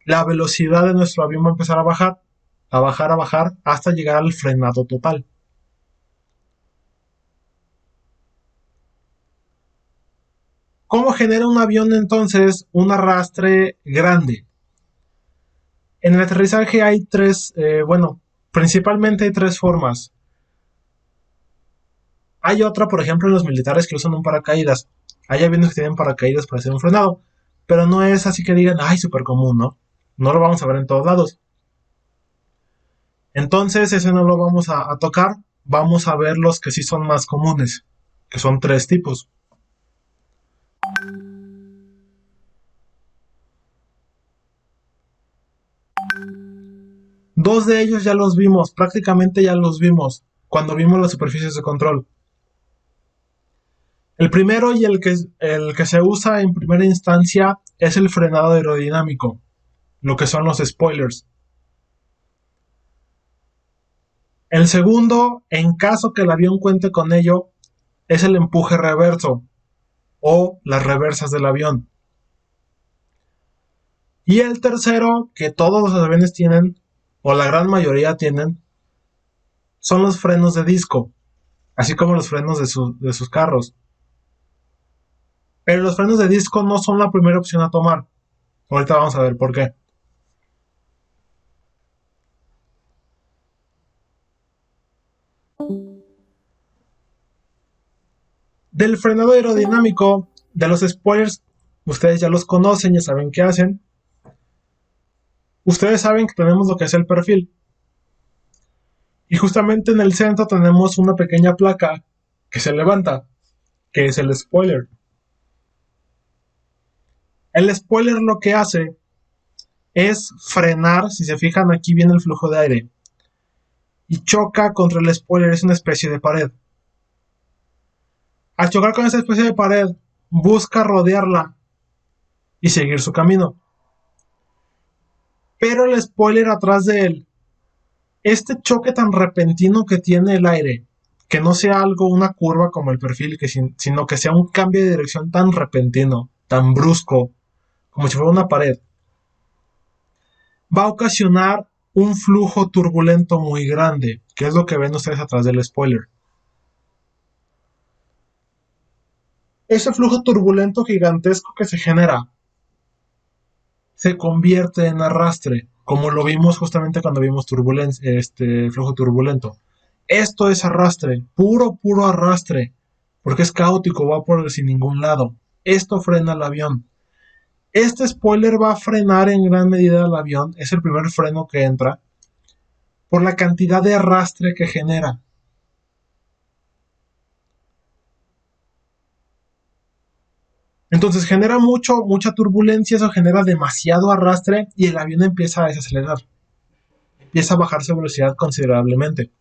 la velocidad de nuestro avión va a empezar a bajar, a bajar, a bajar, hasta llegar al frenado total. ¿Cómo genera un avión entonces un arrastre grande? En el aterrizaje hay principalmente hay tres formas. Hay otra, por ejemplo, en los militares que usan un paracaídas. Hay aviones que tienen paracaídas para hacer un frenado, pero no es así que digan, ay, súper común, ¿no? No lo vamos a ver en todos lados. Entonces, ese no lo vamos a tocar. Vamos a ver los que sí son más comunes, que son tres tipos. Dos de ellos ya los vimos, prácticamente ya los vimos, cuando vimos las superficies de control. El primero y el que se usa en primera instancia es el frenado aerodinámico, lo que son los spoilers. El segundo, en caso que el avión cuente con ello, es el empuje reverso o las reversas del avión. Y el tercero, que todos los aviones tienen, o la gran mayoría tienen, son los frenos de disco, así como los frenos de sus carros. Pero los frenos de disco no son la primera opción a tomar. Ahorita vamos a ver por qué. Del frenado aerodinámico, de los spoilers, ustedes ya los conocen, ya saben qué hacen. Ustedes saben que tenemos lo que es el perfil. Y justamente en el centro tenemos una pequeña placa que se levanta, que es el spoiler. El spoiler lo que hace es frenar, si se fijan aquí viene el flujo de aire, y choca contra el spoiler, es una especie de pared. Al chocar con esa especie de pared, busca rodearla y seguir su camino. Pero el spoiler atrás de él, este choque tan repentino que tiene el aire, que no sea algo, una curva como el perfil, sino que sea un cambio de dirección tan repentino, tan brusco, como si fuera una pared, va a ocasionar un flujo turbulento muy grande, que es lo que ven ustedes atrás del spoiler. Ese flujo turbulento gigantesco que se genera se convierte en arrastre, como lo vimos justamente cuando vimos flujo turbulento. Esto es arrastre, puro arrastre, porque es caótico, va por sin ningún lado. Esto frena el avión. Este spoiler va a frenar en gran medida el avión, es el primer freno que entra, por la cantidad de arrastre que genera. Entonces genera mucha turbulencia, eso genera demasiado arrastre y el avión empieza a desacelerar. Empieza a bajar su velocidad considerablemente.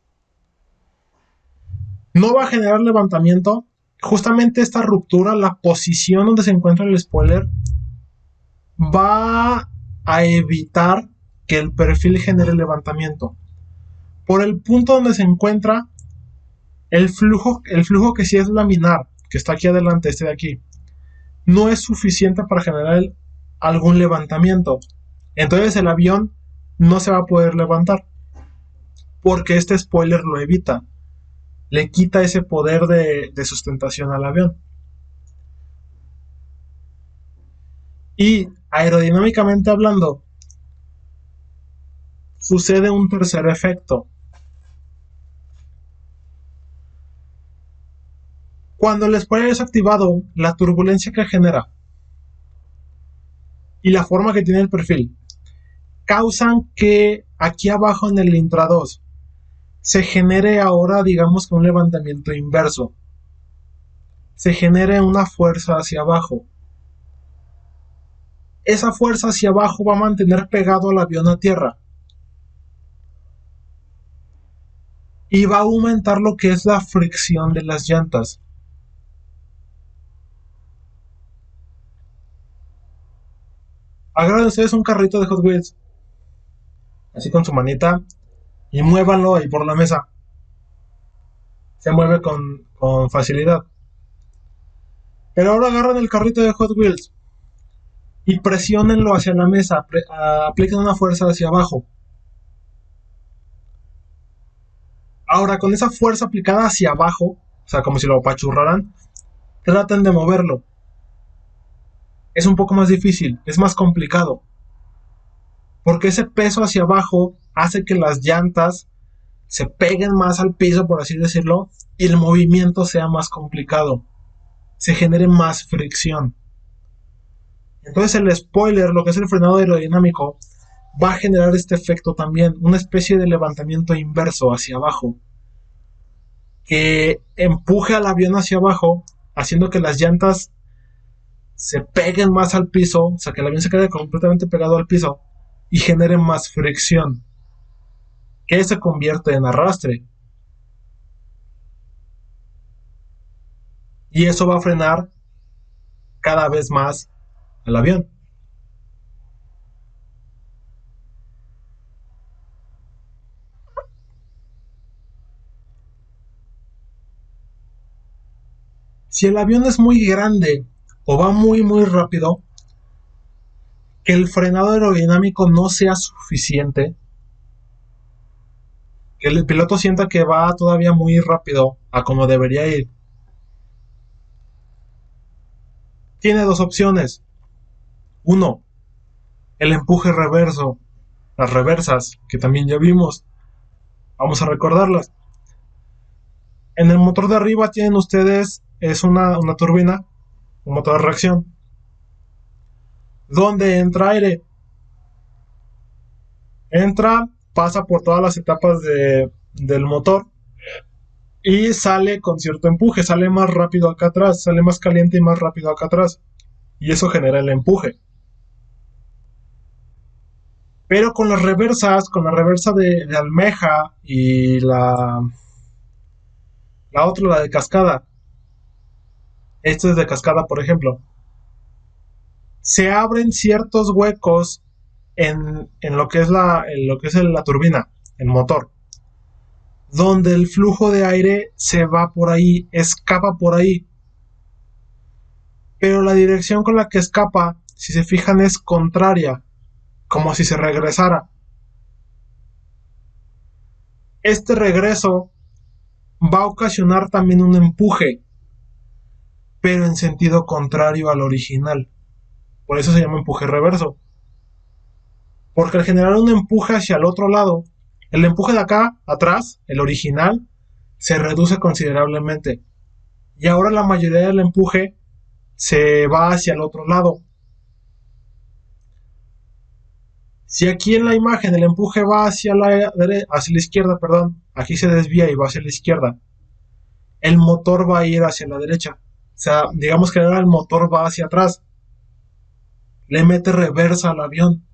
No va a generar levantamiento. Justamente esta ruptura, la posición donde se encuentra el spoiler, va a evitar que el perfil genere levantamiento. Por el punto donde se encuentra, el flujo que sí es laminar, que está aquí adelante, este de aquí, no es suficiente para generar algún levantamiento. Entonces el avión no se va a poder levantar, porque este spoiler lo evita. Le quita ese poder de sustentación al avión. Y aerodinámicamente hablando, sucede un tercer efecto. Cuando el spoiler es activado, la turbulencia que genera y la forma que tiene el perfil causan que aquí abajo en el intra 2 se genere ahora, digamos que un levantamiento inverso. Se genere una fuerza hacia abajo. Esa fuerza hacia abajo va a mantener pegado al avión a tierra. Y va a aumentar lo que es la fricción de las llantas. Agarren ustedes un carrito de Hot Wheels, así con su manita, y muévanlo ahí por la mesa. Se mueve con facilidad. Pero ahora agarran el carrito de Hot Wheels y presionenlo hacia la mesa, apliquen una fuerza hacia abajo. Ahora, con esa fuerza aplicada hacia abajo, o sea, como si lo apachurraran, traten de moverlo. Es un poco más difícil, es más complicado, porque ese peso hacia abajo hace que las llantas se peguen más al piso, por así decirlo, y el movimiento sea más complicado, se genere más fricción. Entonces el spoiler, lo que es el frenado aerodinámico, va a generar este efecto también, una especie de levantamiento inverso hacia abajo, que empuje al avión hacia abajo, haciendo que las llantas se peguen más al piso, o sea, que el avión se quede completamente pegado al piso y genere más fricción, que se convierte en arrastre. Y eso va a frenar cada vez más al avión. Si el avión es muy grande o va muy rápido, que el frenado aerodinámico no sea suficiente, que el piloto sienta que va todavía muy rápido a como debería ir, tiene dos opciones. Uno, el empuje reverso, las reversas, que también ya vimos. Vamos a recordarlas. En el motor de arriba tienen ustedes, es una turbina, un motor de reacción, donde entra aire. Entra, pasa por todas las etapas del motor y sale con cierto empuje, sale más rápido acá atrás, sale más caliente y más rápido acá atrás. Y eso genera el empuje. Pero con las reversas, con la reversa de almeja y la otra, la de cascada, esto es de cascada, por ejemplo, se abren ciertos huecos en lo que es la turbina, el motor, donde el flujo de aire se va por ahí, escapa por ahí, pero la dirección con la que escapa, si se fijan, es contraria, como si se regresara. Este regreso va a ocasionar también un empuje, pero en sentido contrario al original. Por eso se llama empuje reverso. Porque al generar un empuje hacia el otro lado, el empuje de acá, atrás, el original, se reduce considerablemente. Y ahora la mayoría del empuje se va hacia el otro lado. Si aquí en la imagen el empuje va hacia la izquierda, perdón, aquí se desvía y va hacia la izquierda, el motor va a ir hacia la derecha. O sea, digamos que ahora el motor va hacia atrás, le mete reversa al avión.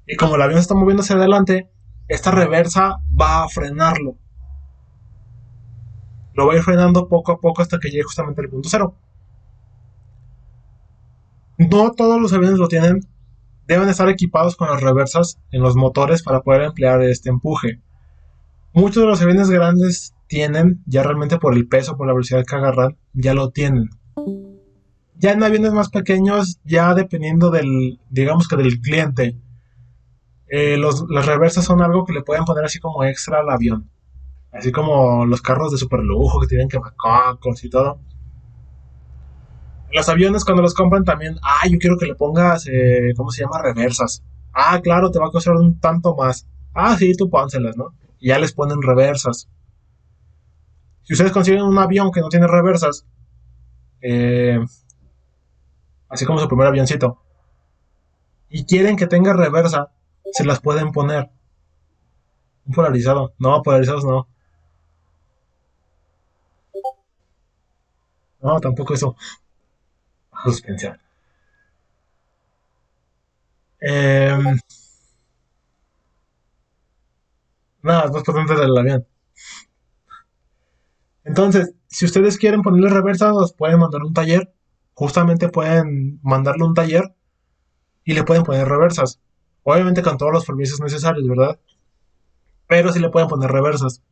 Y como el avión se está moviendo hacia adelante, esta reversa va a frenarlo. Lo va a ir frenando poco a poco hasta que llegue justamente al punto cero. No todos los aviones lo tienen. Deben estar equipados con las reversas en los motores para poder emplear este empuje. Muchos de los aviones grandes tienen, ya realmente por el peso, por la velocidad que agarran, ya lo tienen. Ya en aviones más pequeños, ya dependiendo digamos que del cliente, las reversas son algo que le pueden poner así como extra al avión. Así como los carros de super lujo que tienen quemacocos y todo. Los aviones cuando los compran también, yo quiero que le pongas, ¿cómo se llama? Reversas. Claro, te va a costar un tanto más. Sí, tú pónselas, ¿no? Y ya les ponen reversas. Si ustedes consiguen un avión que no tiene reversas, eh, así como su primer avioncito, y quieren que tenga reversa, se las pueden poner. Un polarizado. No, polarizados no. No, tampoco eso. Suspensión. Eh, Nada, es más potente del avión. Entonces, si ustedes quieren ponerle reversa, los pueden mandar a un taller. Justamente pueden mandarle un taller y le pueden poner reversas. Obviamente con todos los permisos necesarios, ¿verdad? Pero sí le pueden poner reversas.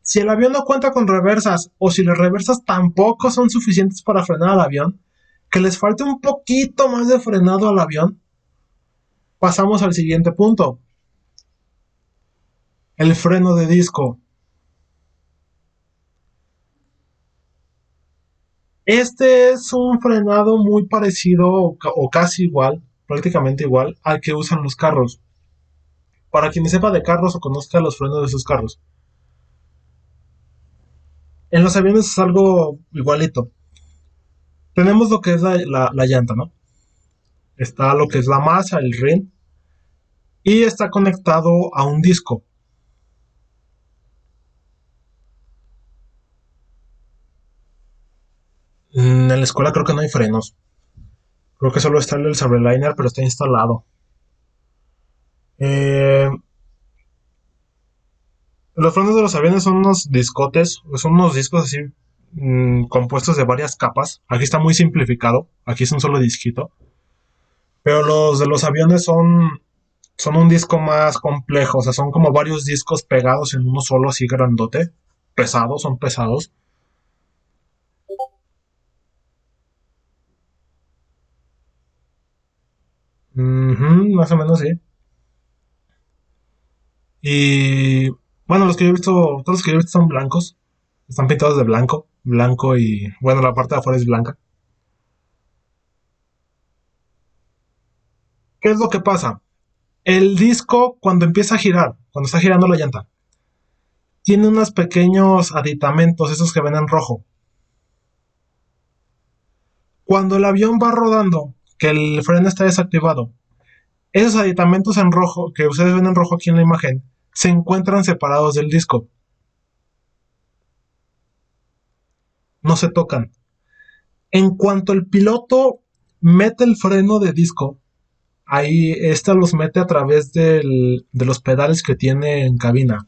Si el avión no cuenta con reversas o si las reversas tampoco son suficientes para frenar al avión, que les falte un poquito más de frenado al avión, pasamos al siguiente punto, el freno de disco. Este es un frenado muy parecido o casi igual, prácticamente igual, al que usan los carros. Para quien sepa de carros o conozca los frenos de sus carros. En los aviones es algo igualito. Tenemos lo que es la llanta, ¿no? Está lo que es la masa, el rin, y está conectado a un disco. En la escuela creo que no hay frenos. Creo que solo está el del Sabreliner, pero está instalado. Eh, los frenos de los aviones son unos discotes, son unos discos así compuestos de varias capas. Aquí está muy simplificado, aquí es un solo disquito. Pero los de los aviones son un disco más complejo, o sea, son como varios discos pegados en uno solo así grandote. Pesados, son pesados. Más o menos sí. Y bueno, los que yo he visto, todos los que yo he visto son blancos. Están pintados de blanco, blanco y bueno, la parte de afuera es blanca. ¿Qué es lo que pasa? El disco cuando empieza a girar, cuando está girando la llanta, tiene unos pequeños aditamentos, esos que ven en rojo. Cuando el avión va rodando, que el freno está desactivado, esos aditamentos en rojo, que ustedes ven en rojo aquí en la imagen, se encuentran separados del disco, no se tocan. En cuanto el piloto mete el freno de disco, ahí esta los mete a través de los pedales que tiene en cabina.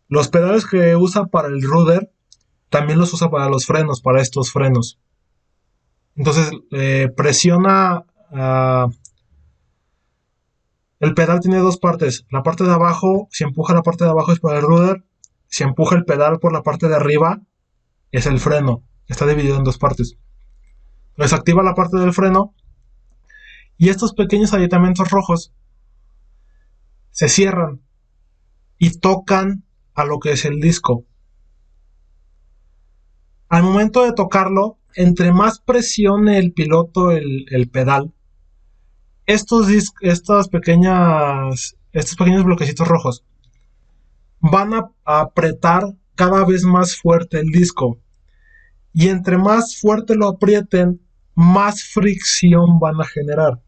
Los pedales que usa para el rudder también los usa para los frenos, para estos frenos. Entonces presiona. El pedal tiene dos partes. La parte de abajo, si empuja la parte de abajo es para el rudder. Si empuja el pedal por la parte de arriba, es el freno. Está dividido en dos partes. Desactiva la parte del freno y estos pequeños aditamentos rojos se cierran y tocan a lo que es el disco. Al momento de tocarlo, entre más presione el piloto el pedal, estos pequeños bloquecitos rojos van a apretar cada vez más fuerte el disco. Y entre más fuerte lo aprieten, más fricción van a generar.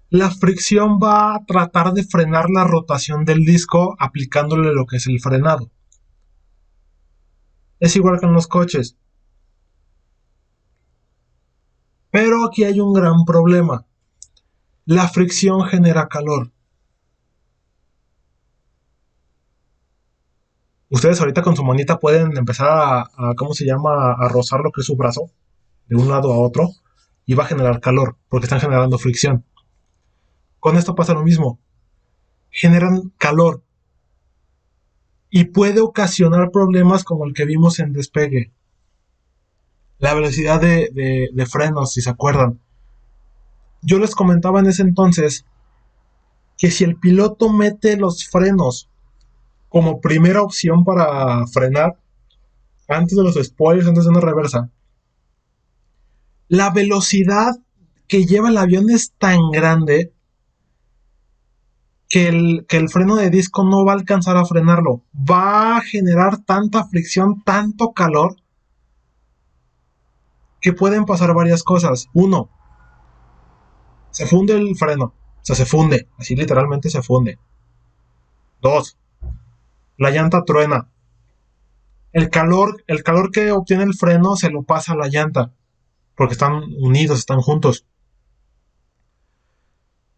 La fricción va a tratar de frenar la rotación del disco aplicándole lo que es el frenado. Es igual que en los coches. Pero aquí hay un gran problema. La fricción genera calor. Ustedes ahorita con su manita pueden empezar ¿cómo se llama? A rozar lo que es su brazo de un lado a otro y va a generar calor porque están generando fricción. Con esto pasa lo mismo. Generan calor y puede ocasionar problemas como el que vimos en despegue. La velocidad de frenos, si se acuerdan. Yo les comentaba en ese entonces que si el piloto mete los frenos como primera opción para frenar, antes de los spoilers, antes de una reversa, la velocidad que lleva el avión es tan grande que el freno de disco no va a alcanzar a frenarlo. Va a generar tanta fricción, tanto calor, que pueden pasar varias cosas. Uno, se funde el freno. O sea, se funde. Así literalmente se funde. Dos, la llanta truena. El calor que obtiene el freno se lo pasa a la llanta. Porque están unidos, están juntos.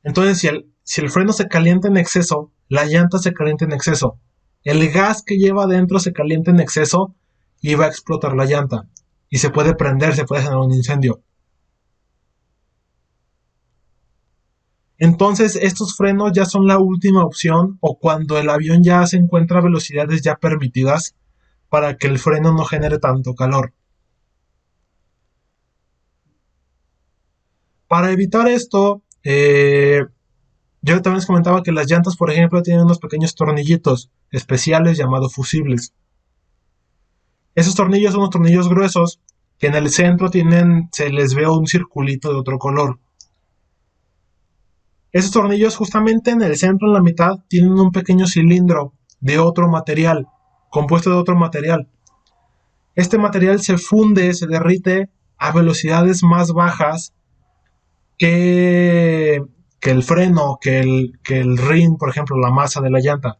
Entonces, si el freno se calienta en exceso, la llanta se calienta en exceso. El gas que lleva adentro se calienta en exceso y va a explotar la llanta. Y se puede prender, se puede generar un incendio. Entonces, estos frenos ya son la última opción o cuando el avión ya se encuentra a velocidades ya permitidas para que el freno no genere tanto calor. Para evitar esto, yo también les comentaba que las llantas, por ejemplo, tienen unos pequeños tornillitos especiales llamados fusibles. Esos tornillos son unos tornillos gruesos que en el centro se les ve un circulito de otro color. Esos tornillos justamente en el centro, en la mitad, tienen un pequeño cilindro de otro material, compuesto de otro material. Este material se funde, se derrite a velocidades más bajas que, que el freno, que el ring, por ejemplo, la masa de la llanta.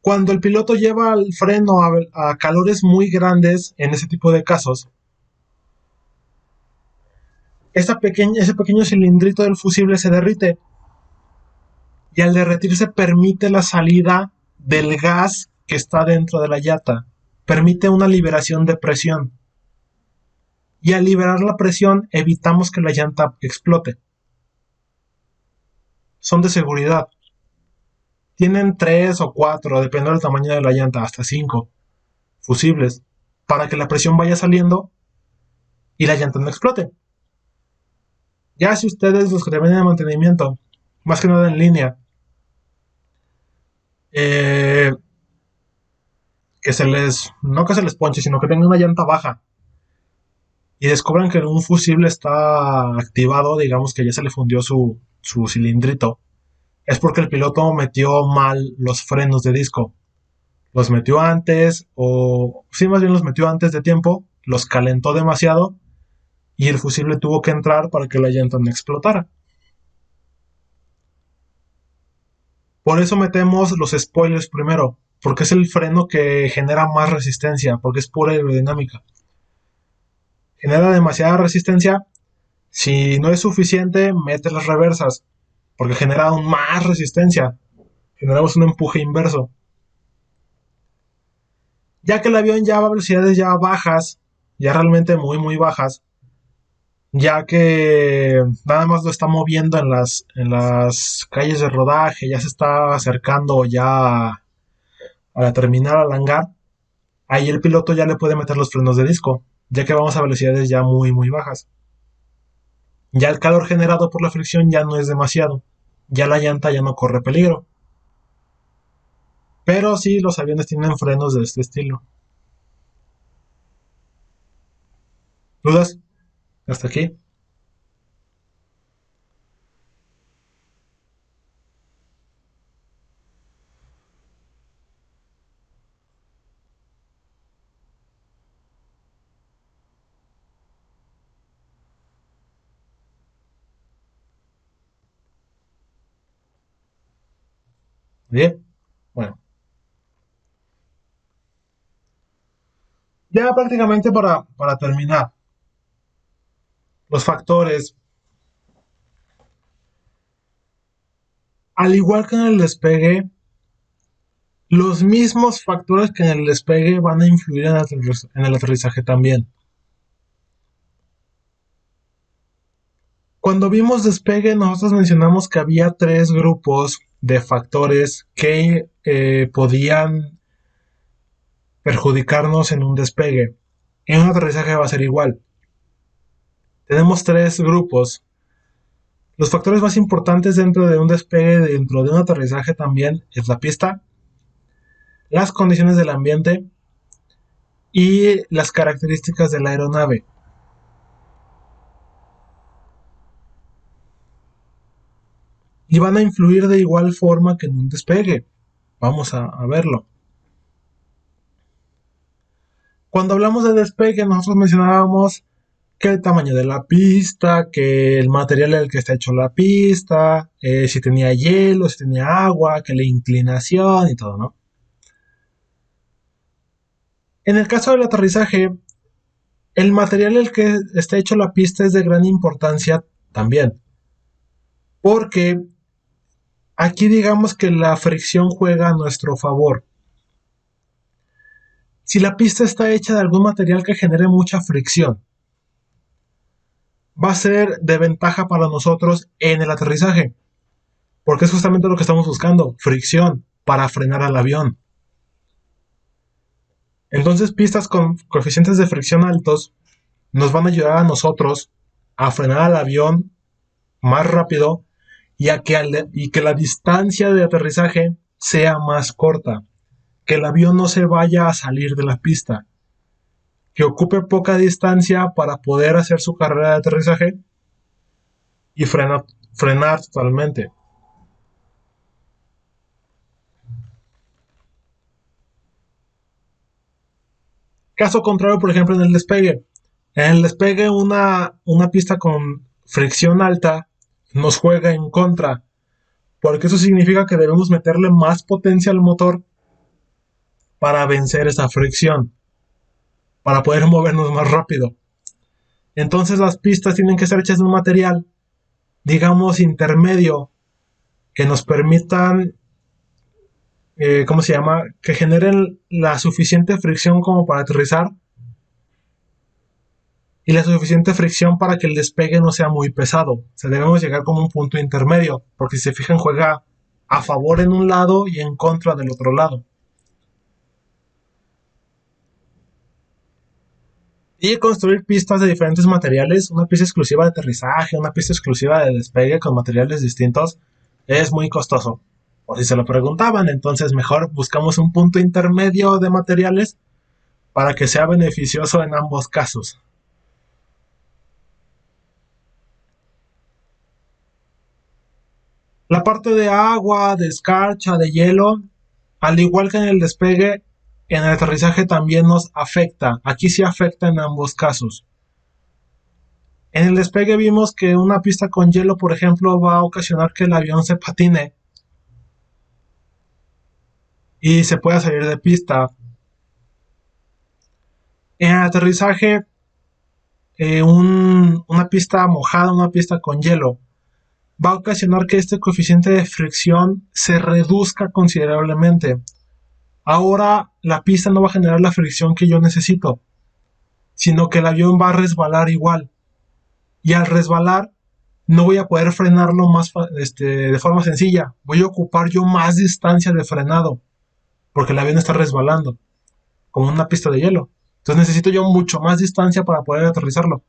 Cuando el piloto lleva el freno a calores muy grandes, en ese tipo de casos, ese pequeño cilindrito del fusible se derrite y al derretirse permite la salida del gas que está dentro de la llanta, permite una liberación de presión y al liberar la presión evitamos que la llanta explote. Son de seguridad. Tienen 3 o 4, dependiendo del tamaño de la llanta, hasta 5 fusibles para que la presión vaya saliendo y la llanta no explote. Ya si ustedes los que te venden de mantenimiento, más que nada en línea, eh, no que se les ponche, sino que tengan una llanta baja y descubran que un fusible está activado, digamos que ya se le fundió su cilindrito, es porque el piloto metió mal los frenos de disco. Los metió antes, o sí, más bien los metió antes de tiempo, los calentó demasiado y el fusible tuvo que entrar para que la llanta no explotara. Por eso metemos los spoilers primero, porque es el freno que genera más resistencia, porque es pura aerodinámica. Genera demasiada resistencia. Si no es suficiente, mete las reversas, porque genera aún más resistencia. Generamos un empuje inverso. Ya que el avión ya va a velocidades ya bajas, ya realmente muy muy bajas, ya que nada más lo está moviendo en las calles de rodaje, ya se está acercando ya a la terminal, al hangar, ahí el piloto ya le puede meter los frenos de disco, ya que vamos a velocidades ya muy muy bajas. Ya el calor generado por la fricción ya no es demasiado, ya la llanta ya no corre peligro. Pero sí, los aviones tienen frenos de este estilo. ¿Dudas? Hasta aquí. Bien. Bueno, ya prácticamente para terminar, los factores, al igual que en el despegue, los mismos factores que en el despegue van a influir en el aterrizaje también. Cuando vimos despegue, nosotros mencionamos que había 3 grupos de factores que podían perjudicarnos en un despegue. En un aterrizaje va a ser igual. Tenemos 3 grupos. Los factores más importantes dentro de un despegue, dentro de un aterrizaje también, es la pista, las condiciones del ambiente y las características de la aeronave. Y van a influir de igual forma que en un despegue. Vamos a verlo. Cuando hablamos de despegue, nosotros mencionábamos que el tamaño de la pista, que el material en el que está hecho la pista, si tenía hielo, si tenía agua, que la inclinación y todo, ¿no? En el caso del aterrizaje, el material en el que está hecho la pista es de gran importancia también, porque aquí digamos que la fricción juega a nuestro favor. Si la pista está hecha de algún material que genere mucha fricción, va a ser de ventaja para nosotros en el aterrizaje, porque es justamente lo que estamos buscando, fricción para frenar al avión. Entonces, pistas con coeficientes de fricción altos nos van a ayudar a nosotros a frenar al avión más rápido y que la distancia de aterrizaje sea más corta, que el avión no se vaya a salir de la pista, que ocupe poca distancia para poder hacer su carrera de aterrizaje y frenar totalmente. Caso contrario, por ejemplo, en el despegue. En el despegue, una pista con fricción alta nos juega en contra, porque eso significa que debemos meterle más potencia al motor para vencer esa fricción, para poder movernos más rápido. Entonces las pistas tienen que ser hechas de un material, digamos, intermedio, que nos permitan, ¿cómo se llama? Que generen la suficiente fricción como para aterrizar y la suficiente fricción para que el despegue no sea muy pesado. O sea, debemos llegar como un punto intermedio, porque si se fijan juega a favor en un lado y en contra del otro lado. Y construir pistas de diferentes materiales, una pista exclusiva de aterrizaje, una pista exclusiva de despegue con materiales distintos, es muy costoso. Por si se lo preguntaban, entonces mejor buscamos un punto intermedio de materiales para que sea beneficioso en ambos casos. La parte de agua, de escarcha, de hielo, al igual que en el despegue, en el aterrizaje también nos afecta. Aquí sí afecta en ambos casos. En el despegue vimos que una pista con hielo, por ejemplo, va a ocasionar que el avión se patine y se pueda salir de pista. En el aterrizaje, una pista mojada, una pista con hielo, va a ocasionar que este coeficiente de fricción se reduzca considerablemente. Ahora la pista no va a generar la fricción que yo necesito, sino que el avión va a resbalar igual. Y al resbalar no voy a poder frenarlo de forma sencilla. Voy a ocupar yo más distancia de frenado, porque el avión está resbalando, como una pista de hielo. Entonces necesito yo mucho más distancia para poder aterrizarlo.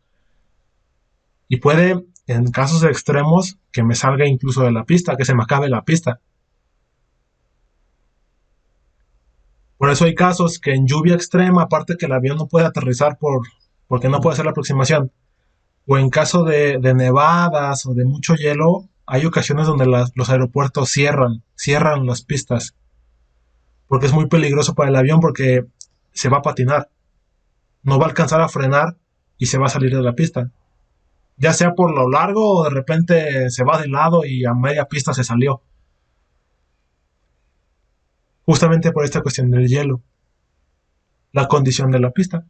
Y puede, en casos extremos, que me salga incluso de la pista, que se me acabe la pista. Por eso hay casos que en lluvia extrema, aparte que el avión no puede aterrizar porque no puede hacer la aproximación, o en caso de nevadas o de mucho hielo, hay ocasiones donde los aeropuertos cierran las pistas, porque es muy peligroso para el avión porque se va a patinar, no va a alcanzar a frenar y se va a salir de la pista. Ya sea por lo largo o de repente se va de lado y a media pista se salió. Justamente por esta cuestión del hielo, la condición de la pista.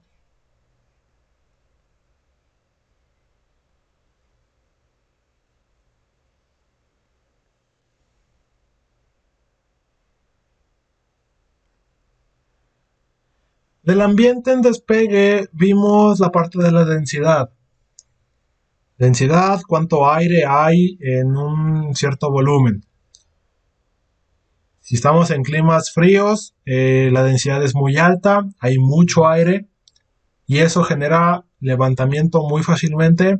Del ambiente en despegue vimos la parte de la densidad. Densidad, cuánto aire hay en un cierto volumen. Si estamos en climas fríos, la densidad es muy alta, hay mucho aire y eso genera levantamiento muy fácilmente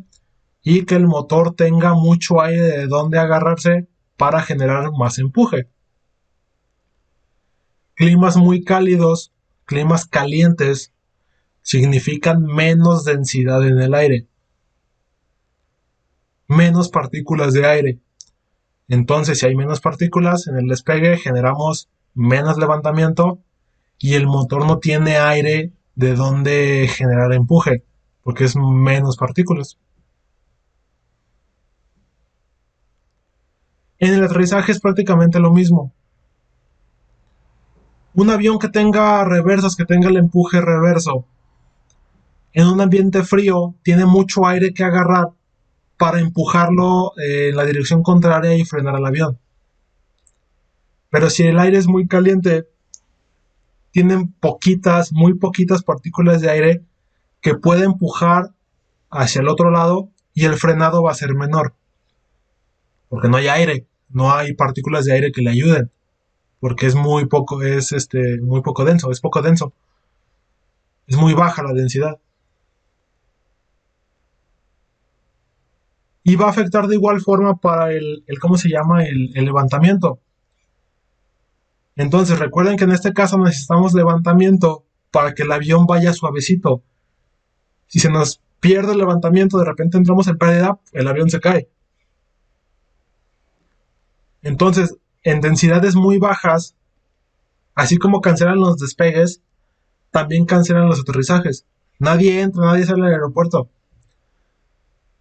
y que el motor tenga mucho aire de donde agarrarse para generar más empuje. Climas muy cálidos, climas calientes, significan menos densidad en el aire, menos partículas de aire. Entonces, si hay menos partículas en el despegue, generamos menos levantamiento y el motor no tiene aire de donde generar empuje, porque es menos partículas. En el aterrizaje es prácticamente lo mismo. Un avión que tenga reversas, que tenga el empuje reverso, en un ambiente frío tiene mucho aire que agarrar para empujarlo en la dirección contraria y frenar al avión. Pero si el aire es muy caliente, tienen muy poquitas partículas de aire que puede empujar hacia el otro lado y el frenado va a ser menor, porque no hay aire, no hay partículas de aire que le ayuden, porque es muy poco, muy poco denso, es poco denso, es muy baja la densidad. Y va a afectar de igual forma para ¿cómo se llama? El levantamiento. Entonces recuerden que en este caso necesitamos levantamiento para que el avión vaya suavecito. Si se nos pierde el levantamiento, de repente entramos en pérdida, el avión se cae. Entonces, en densidades muy bajas, así como cancelan los despegues, también cancelan los aterrizajes. Nadie entra, nadie sale del aeropuerto.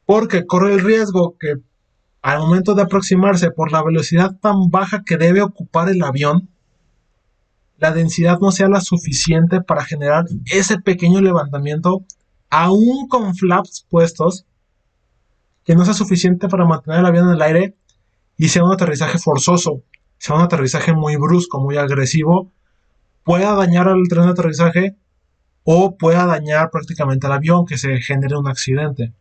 Porque corre el riesgo que al momento de aproximarse por la velocidad tan baja que debe ocupar el avión, la densidad no sea la suficiente para generar ese pequeño levantamiento, aún con flaps puestos, que no sea suficiente para mantener el avión en el aire y sea un aterrizaje forzoso, sea un aterrizaje muy brusco, muy agresivo, pueda dañar al tren de aterrizaje o pueda dañar prácticamente al avión, que se genere un accidente.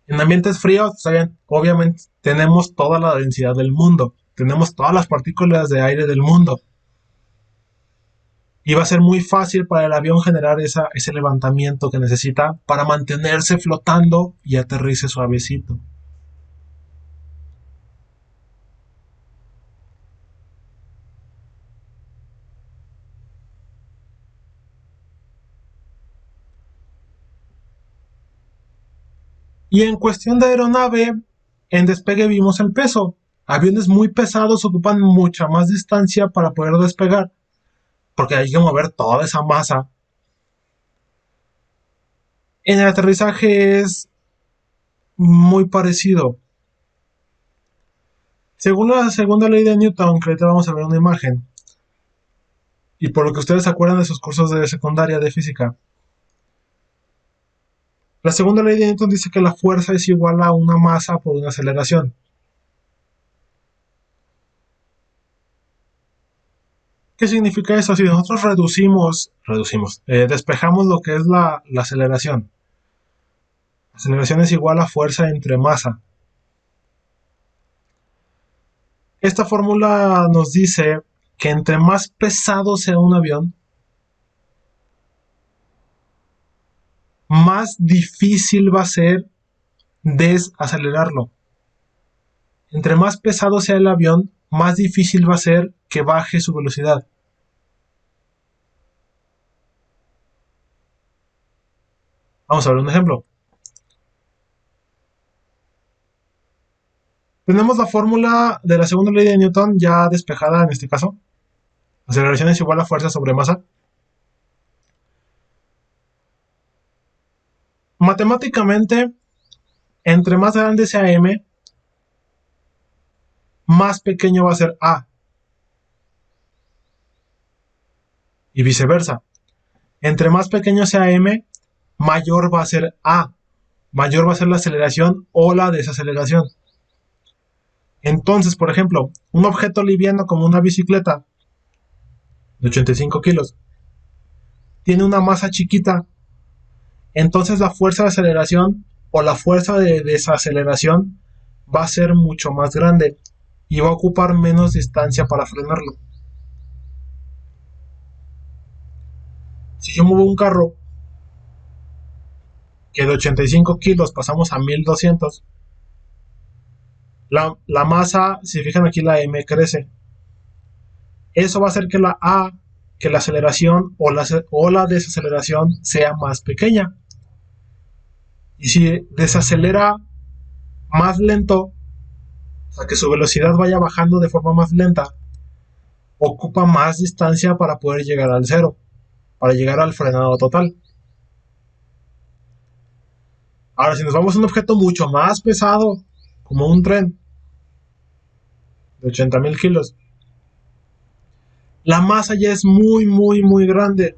En ambientes fríos, obviamente tenemos toda la densidad del mundo, tenemos todas las partículas de aire del mundo. Y va a ser muy fácil para el avión generar ese levantamiento que necesita para mantenerse flotando y aterrice suavecito. Y en cuestión de aeronave, en despegue vimos el peso. Aviones muy pesados ocupan mucha más distancia para poder despegar, porque hay que mover toda esa masa. En el aterrizaje es muy parecido. Según la segunda ley de Newton, que ahorita vamos a ver una imagen, y por lo que ustedes se acuerdan de sus cursos de secundaria de física, la segunda ley de Newton dice que la fuerza es igual a una masa por una aceleración. ¿Qué significa eso? Si nosotros despejamos lo que es la aceleración. La aceleración es igual a fuerza entre masa. Esta fórmula nos dice que entre más pesado sea un avión, más difícil va a ser desacelerarlo. Entre más pesado sea el avión, más difícil va a ser que baje su velocidad. Vamos a ver un ejemplo. Tenemos la fórmula de la segunda ley de Newton ya despejada en este caso. Aceleración es igual a fuerza sobre masa. Matemáticamente, entre más grande sea m, más pequeño va a ser a. Y viceversa. Entre más pequeño sea m, mayor va a ser a. Mayor va a ser la aceleración o la desaceleración. Entonces, por ejemplo, un objeto liviano como una bicicleta de 85 kilos tiene una masa chiquita, entonces la fuerza de aceleración o la fuerza de desaceleración va a ser mucho más grande y va a ocupar menos distancia para frenarlo. Si yo muevo un carro que de 85 kilos pasamos a 1200, la masa, si fijan aquí la M crece. Eso va a hacer que la aceleración o la desaceleración sea más pequeña. Y si desacelera más lento, o sea, que su velocidad vaya bajando de forma más lenta, ocupa más distancia para poder llegar al cero, para llegar al frenado total. Ahora, si nos vamos a un objeto mucho más pesado, como un tren de 80,000 kilos, la masa ya es muy, muy, muy grande.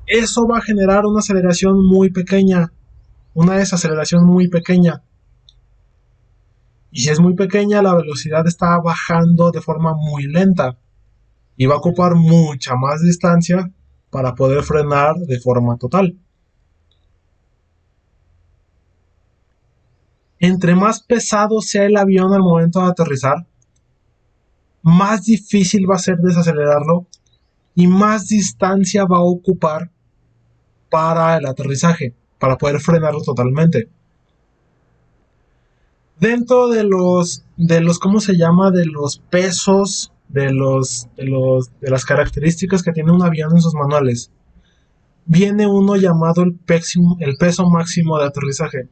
Eso va a generar una aceleración muy pequeña, una desaceleración muy pequeña. Y si es muy pequeña, la velocidad está bajando de forma muy lenta y va a ocupar mucha más distancia para poder frenar de forma total. Entre más pesado sea el avión al momento de aterrizar, más difícil va a ser desacelerarlo y más distancia va a ocupar para el aterrizaje, para poder frenarlo totalmente. Dentro de los ¿cómo se llama? De los pesos, de las características que tiene un avión en sus manuales, viene uno llamado el peso máximo de aterrizaje.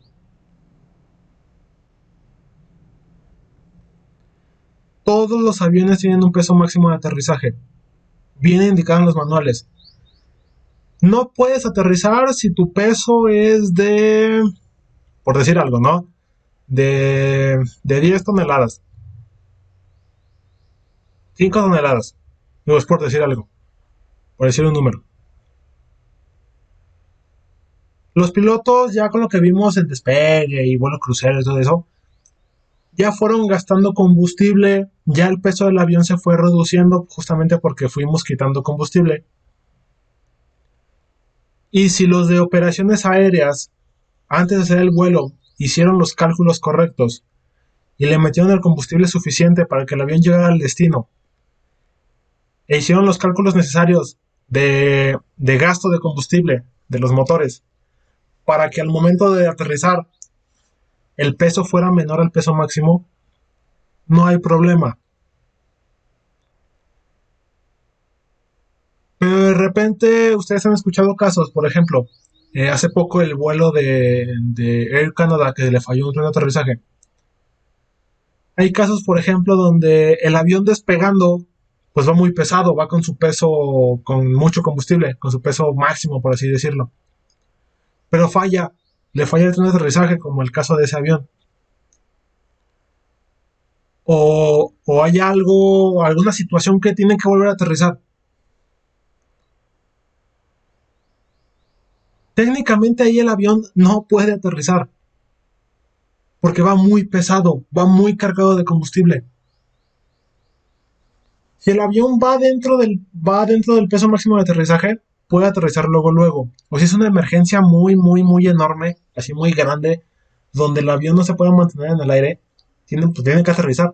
Todos los aviones tienen un peso máximo de aterrizaje. Viene indicado en los manuales. No puedes aterrizar si tu peso es de, por decir algo, ¿no? De 10 toneladas. 5 toneladas. Digo, es por decir algo. Por decir un número. Los pilotos, ya con lo que vimos en despegue y vuelos cruceros y todo eso, ya fueron gastando combustible, ya el peso del avión se fue reduciendo justamente porque fuimos quitando combustible. Y si los de operaciones aéreas, antes de hacer el vuelo, hicieron los cálculos correctos y le metieron el combustible suficiente para que el avión llegara al destino, e hicieron los cálculos necesarios de gasto de combustible de los motores, para que al momento de aterrizar el peso fuera menor al peso máximo, no hay problema. Pero de repente ustedes han escuchado casos, por ejemplo, hace poco el vuelo de Air Canada que le falló un tren de aterrizaje. Hay casos, por ejemplo, donde el avión despegando, pues va muy pesado, va con su peso, con mucho combustible, con su peso máximo, por así decirlo. Pero le falla el tren de aterrizaje, como el caso de ese avión. O hay alguna situación que tienen que volver a aterrizar. Técnicamente ahí el avión no puede aterrizar, porque va muy pesado, va muy cargado de combustible. Si el avión va dentro del peso máximo de aterrizaje, puede aterrizar luego luego. O si es una emergencia muy, muy, muy enorme, así muy grande, donde el avión no se puede mantener en el aire, tienen que aterrizar.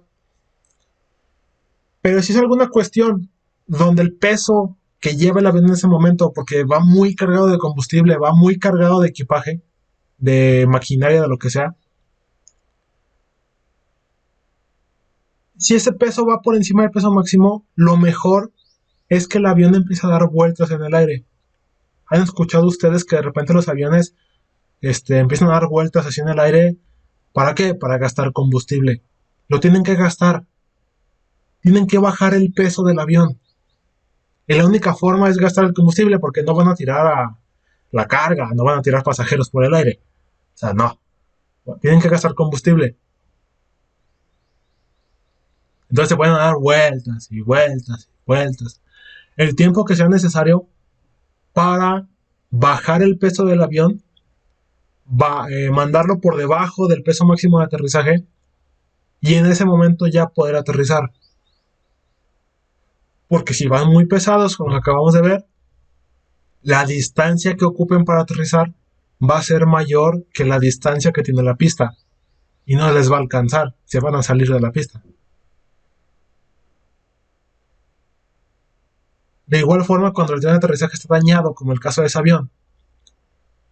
Pero si es alguna cuestión donde el peso que lleva el avión en ese momento, porque va muy cargado de combustible, va muy cargado de equipaje, de maquinaria, de lo que sea, si ese peso va por encima del peso máximo, lo mejor es que el avión empiece a dar vueltas en el aire. ¿Han escuchado ustedes que de repente los aviones empiezan a dar vueltas así en el aire? ¿Para qué? Para gastar combustible. Lo tienen que gastar. Tienen que bajar el peso del avión. Y la única forma es gastar el combustible porque no van a tirar la carga, no van a tirar pasajeros por el aire. O sea, no. Tienen que gastar combustible. Entonces se pueden dar vueltas y vueltas y vueltas. El tiempo que sea necesario para bajar el peso del avión, mandarlo por debajo del peso máximo de aterrizaje y en ese momento ya poder aterrizar. Porque si van muy pesados, como acabamos de ver, la distancia que ocupen para aterrizar va a ser mayor que la distancia que tiene la pista y no les va a alcanzar, se van a salir de la pista. De igual forma, cuando el tren de aterrizaje está dañado, como el caso de ese avión,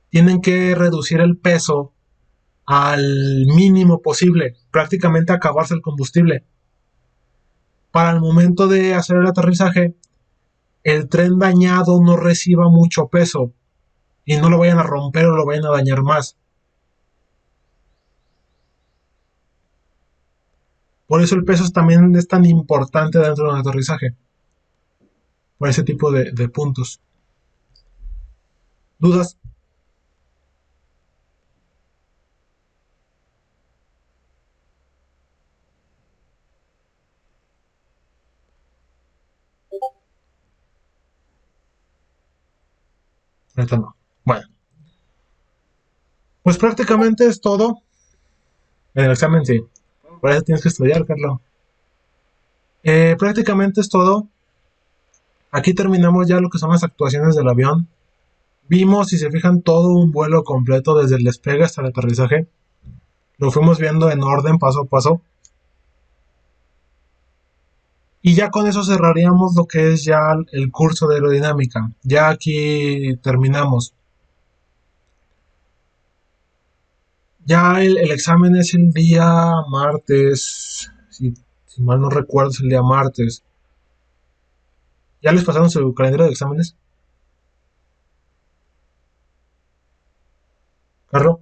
tienen que reducir el peso al mínimo posible, prácticamente acabarse el combustible. Para el momento de hacer el aterrizaje, el tren dañado no reciba mucho peso y no lo vayan a romper o lo vayan a dañar más. Por eso el peso también es tan importante dentro de un aterrizaje, por ese tipo de puntos. ¿Dudas? Ahorita no. Bueno, pues prácticamente es todo. En el examen sí. Por eso tienes que estudiar, Carlos. Prácticamente es todo. Aquí terminamos ya lo que son las actuaciones del avión. Vimos, si se fijan, todo un vuelo completo desde el despegue hasta el aterrizaje. Lo fuimos viendo en orden, paso a paso. Y ya con eso cerraríamos lo que es ya el curso de aerodinámica. Ya aquí terminamos. Ya el examen es el día martes. Si mal no recuerdo, es el día martes. ¿Ya les pasaron su calendario de exámenes, Carlos?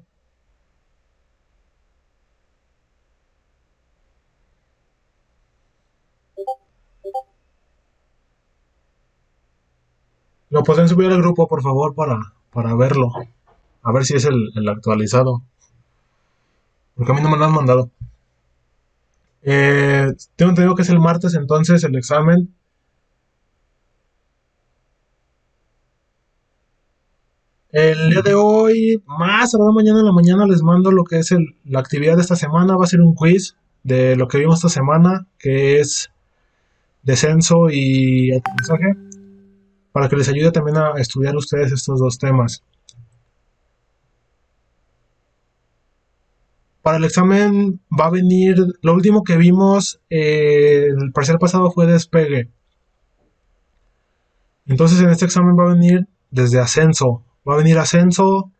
Lo pueden subir al grupo, por favor, para verlo. A ver si es el actualizado. Porque a mí no me lo han mandado. Tengo entendido que es el martes, entonces el examen. El día de hoy, más tarde mañana en la mañana, les mando lo que es la actividad de esta semana. Va a ser un quiz de lo que vimos esta semana, que es descenso y aterrizaje, para que les ayude también a estudiar ustedes estos dos temas. Para el examen va a venir, lo último que vimos, el parcial pasado fue despegue. Entonces en este examen va a venir desde ascenso. Va a venir ascenso,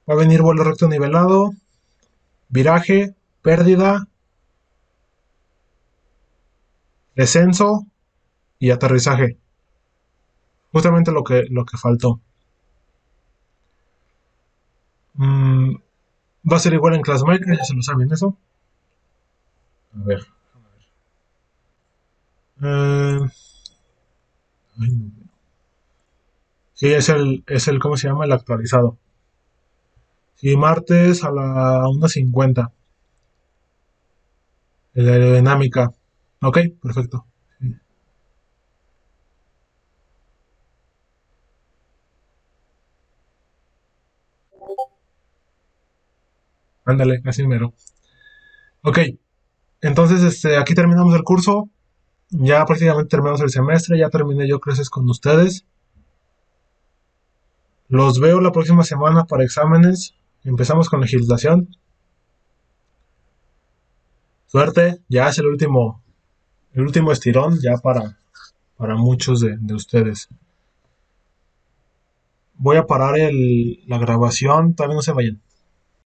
va a venir vuelo recto nivelado, viraje, pérdida, descenso y aterrizaje. Justamente lo que faltó. Mm, Va a ser igual en Classmaker, ya se lo saben eso. A ver. Eh, ay, no. Sí, es el, ¿cómo se llama? El actualizado. Sí, martes a la 1:50. El de aerodinámica. Ok, perfecto. Sí. Ándale, así mero. Ok, entonces aquí terminamos el curso. Ya prácticamente terminamos el semestre. Ya terminé yo clases con ustedes. Los veo la próxima semana para exámenes. Empezamos con legislación. Suerte, ya es el último estirón ya para muchos de ustedes. Voy a parar la grabación, todavía no se vayan.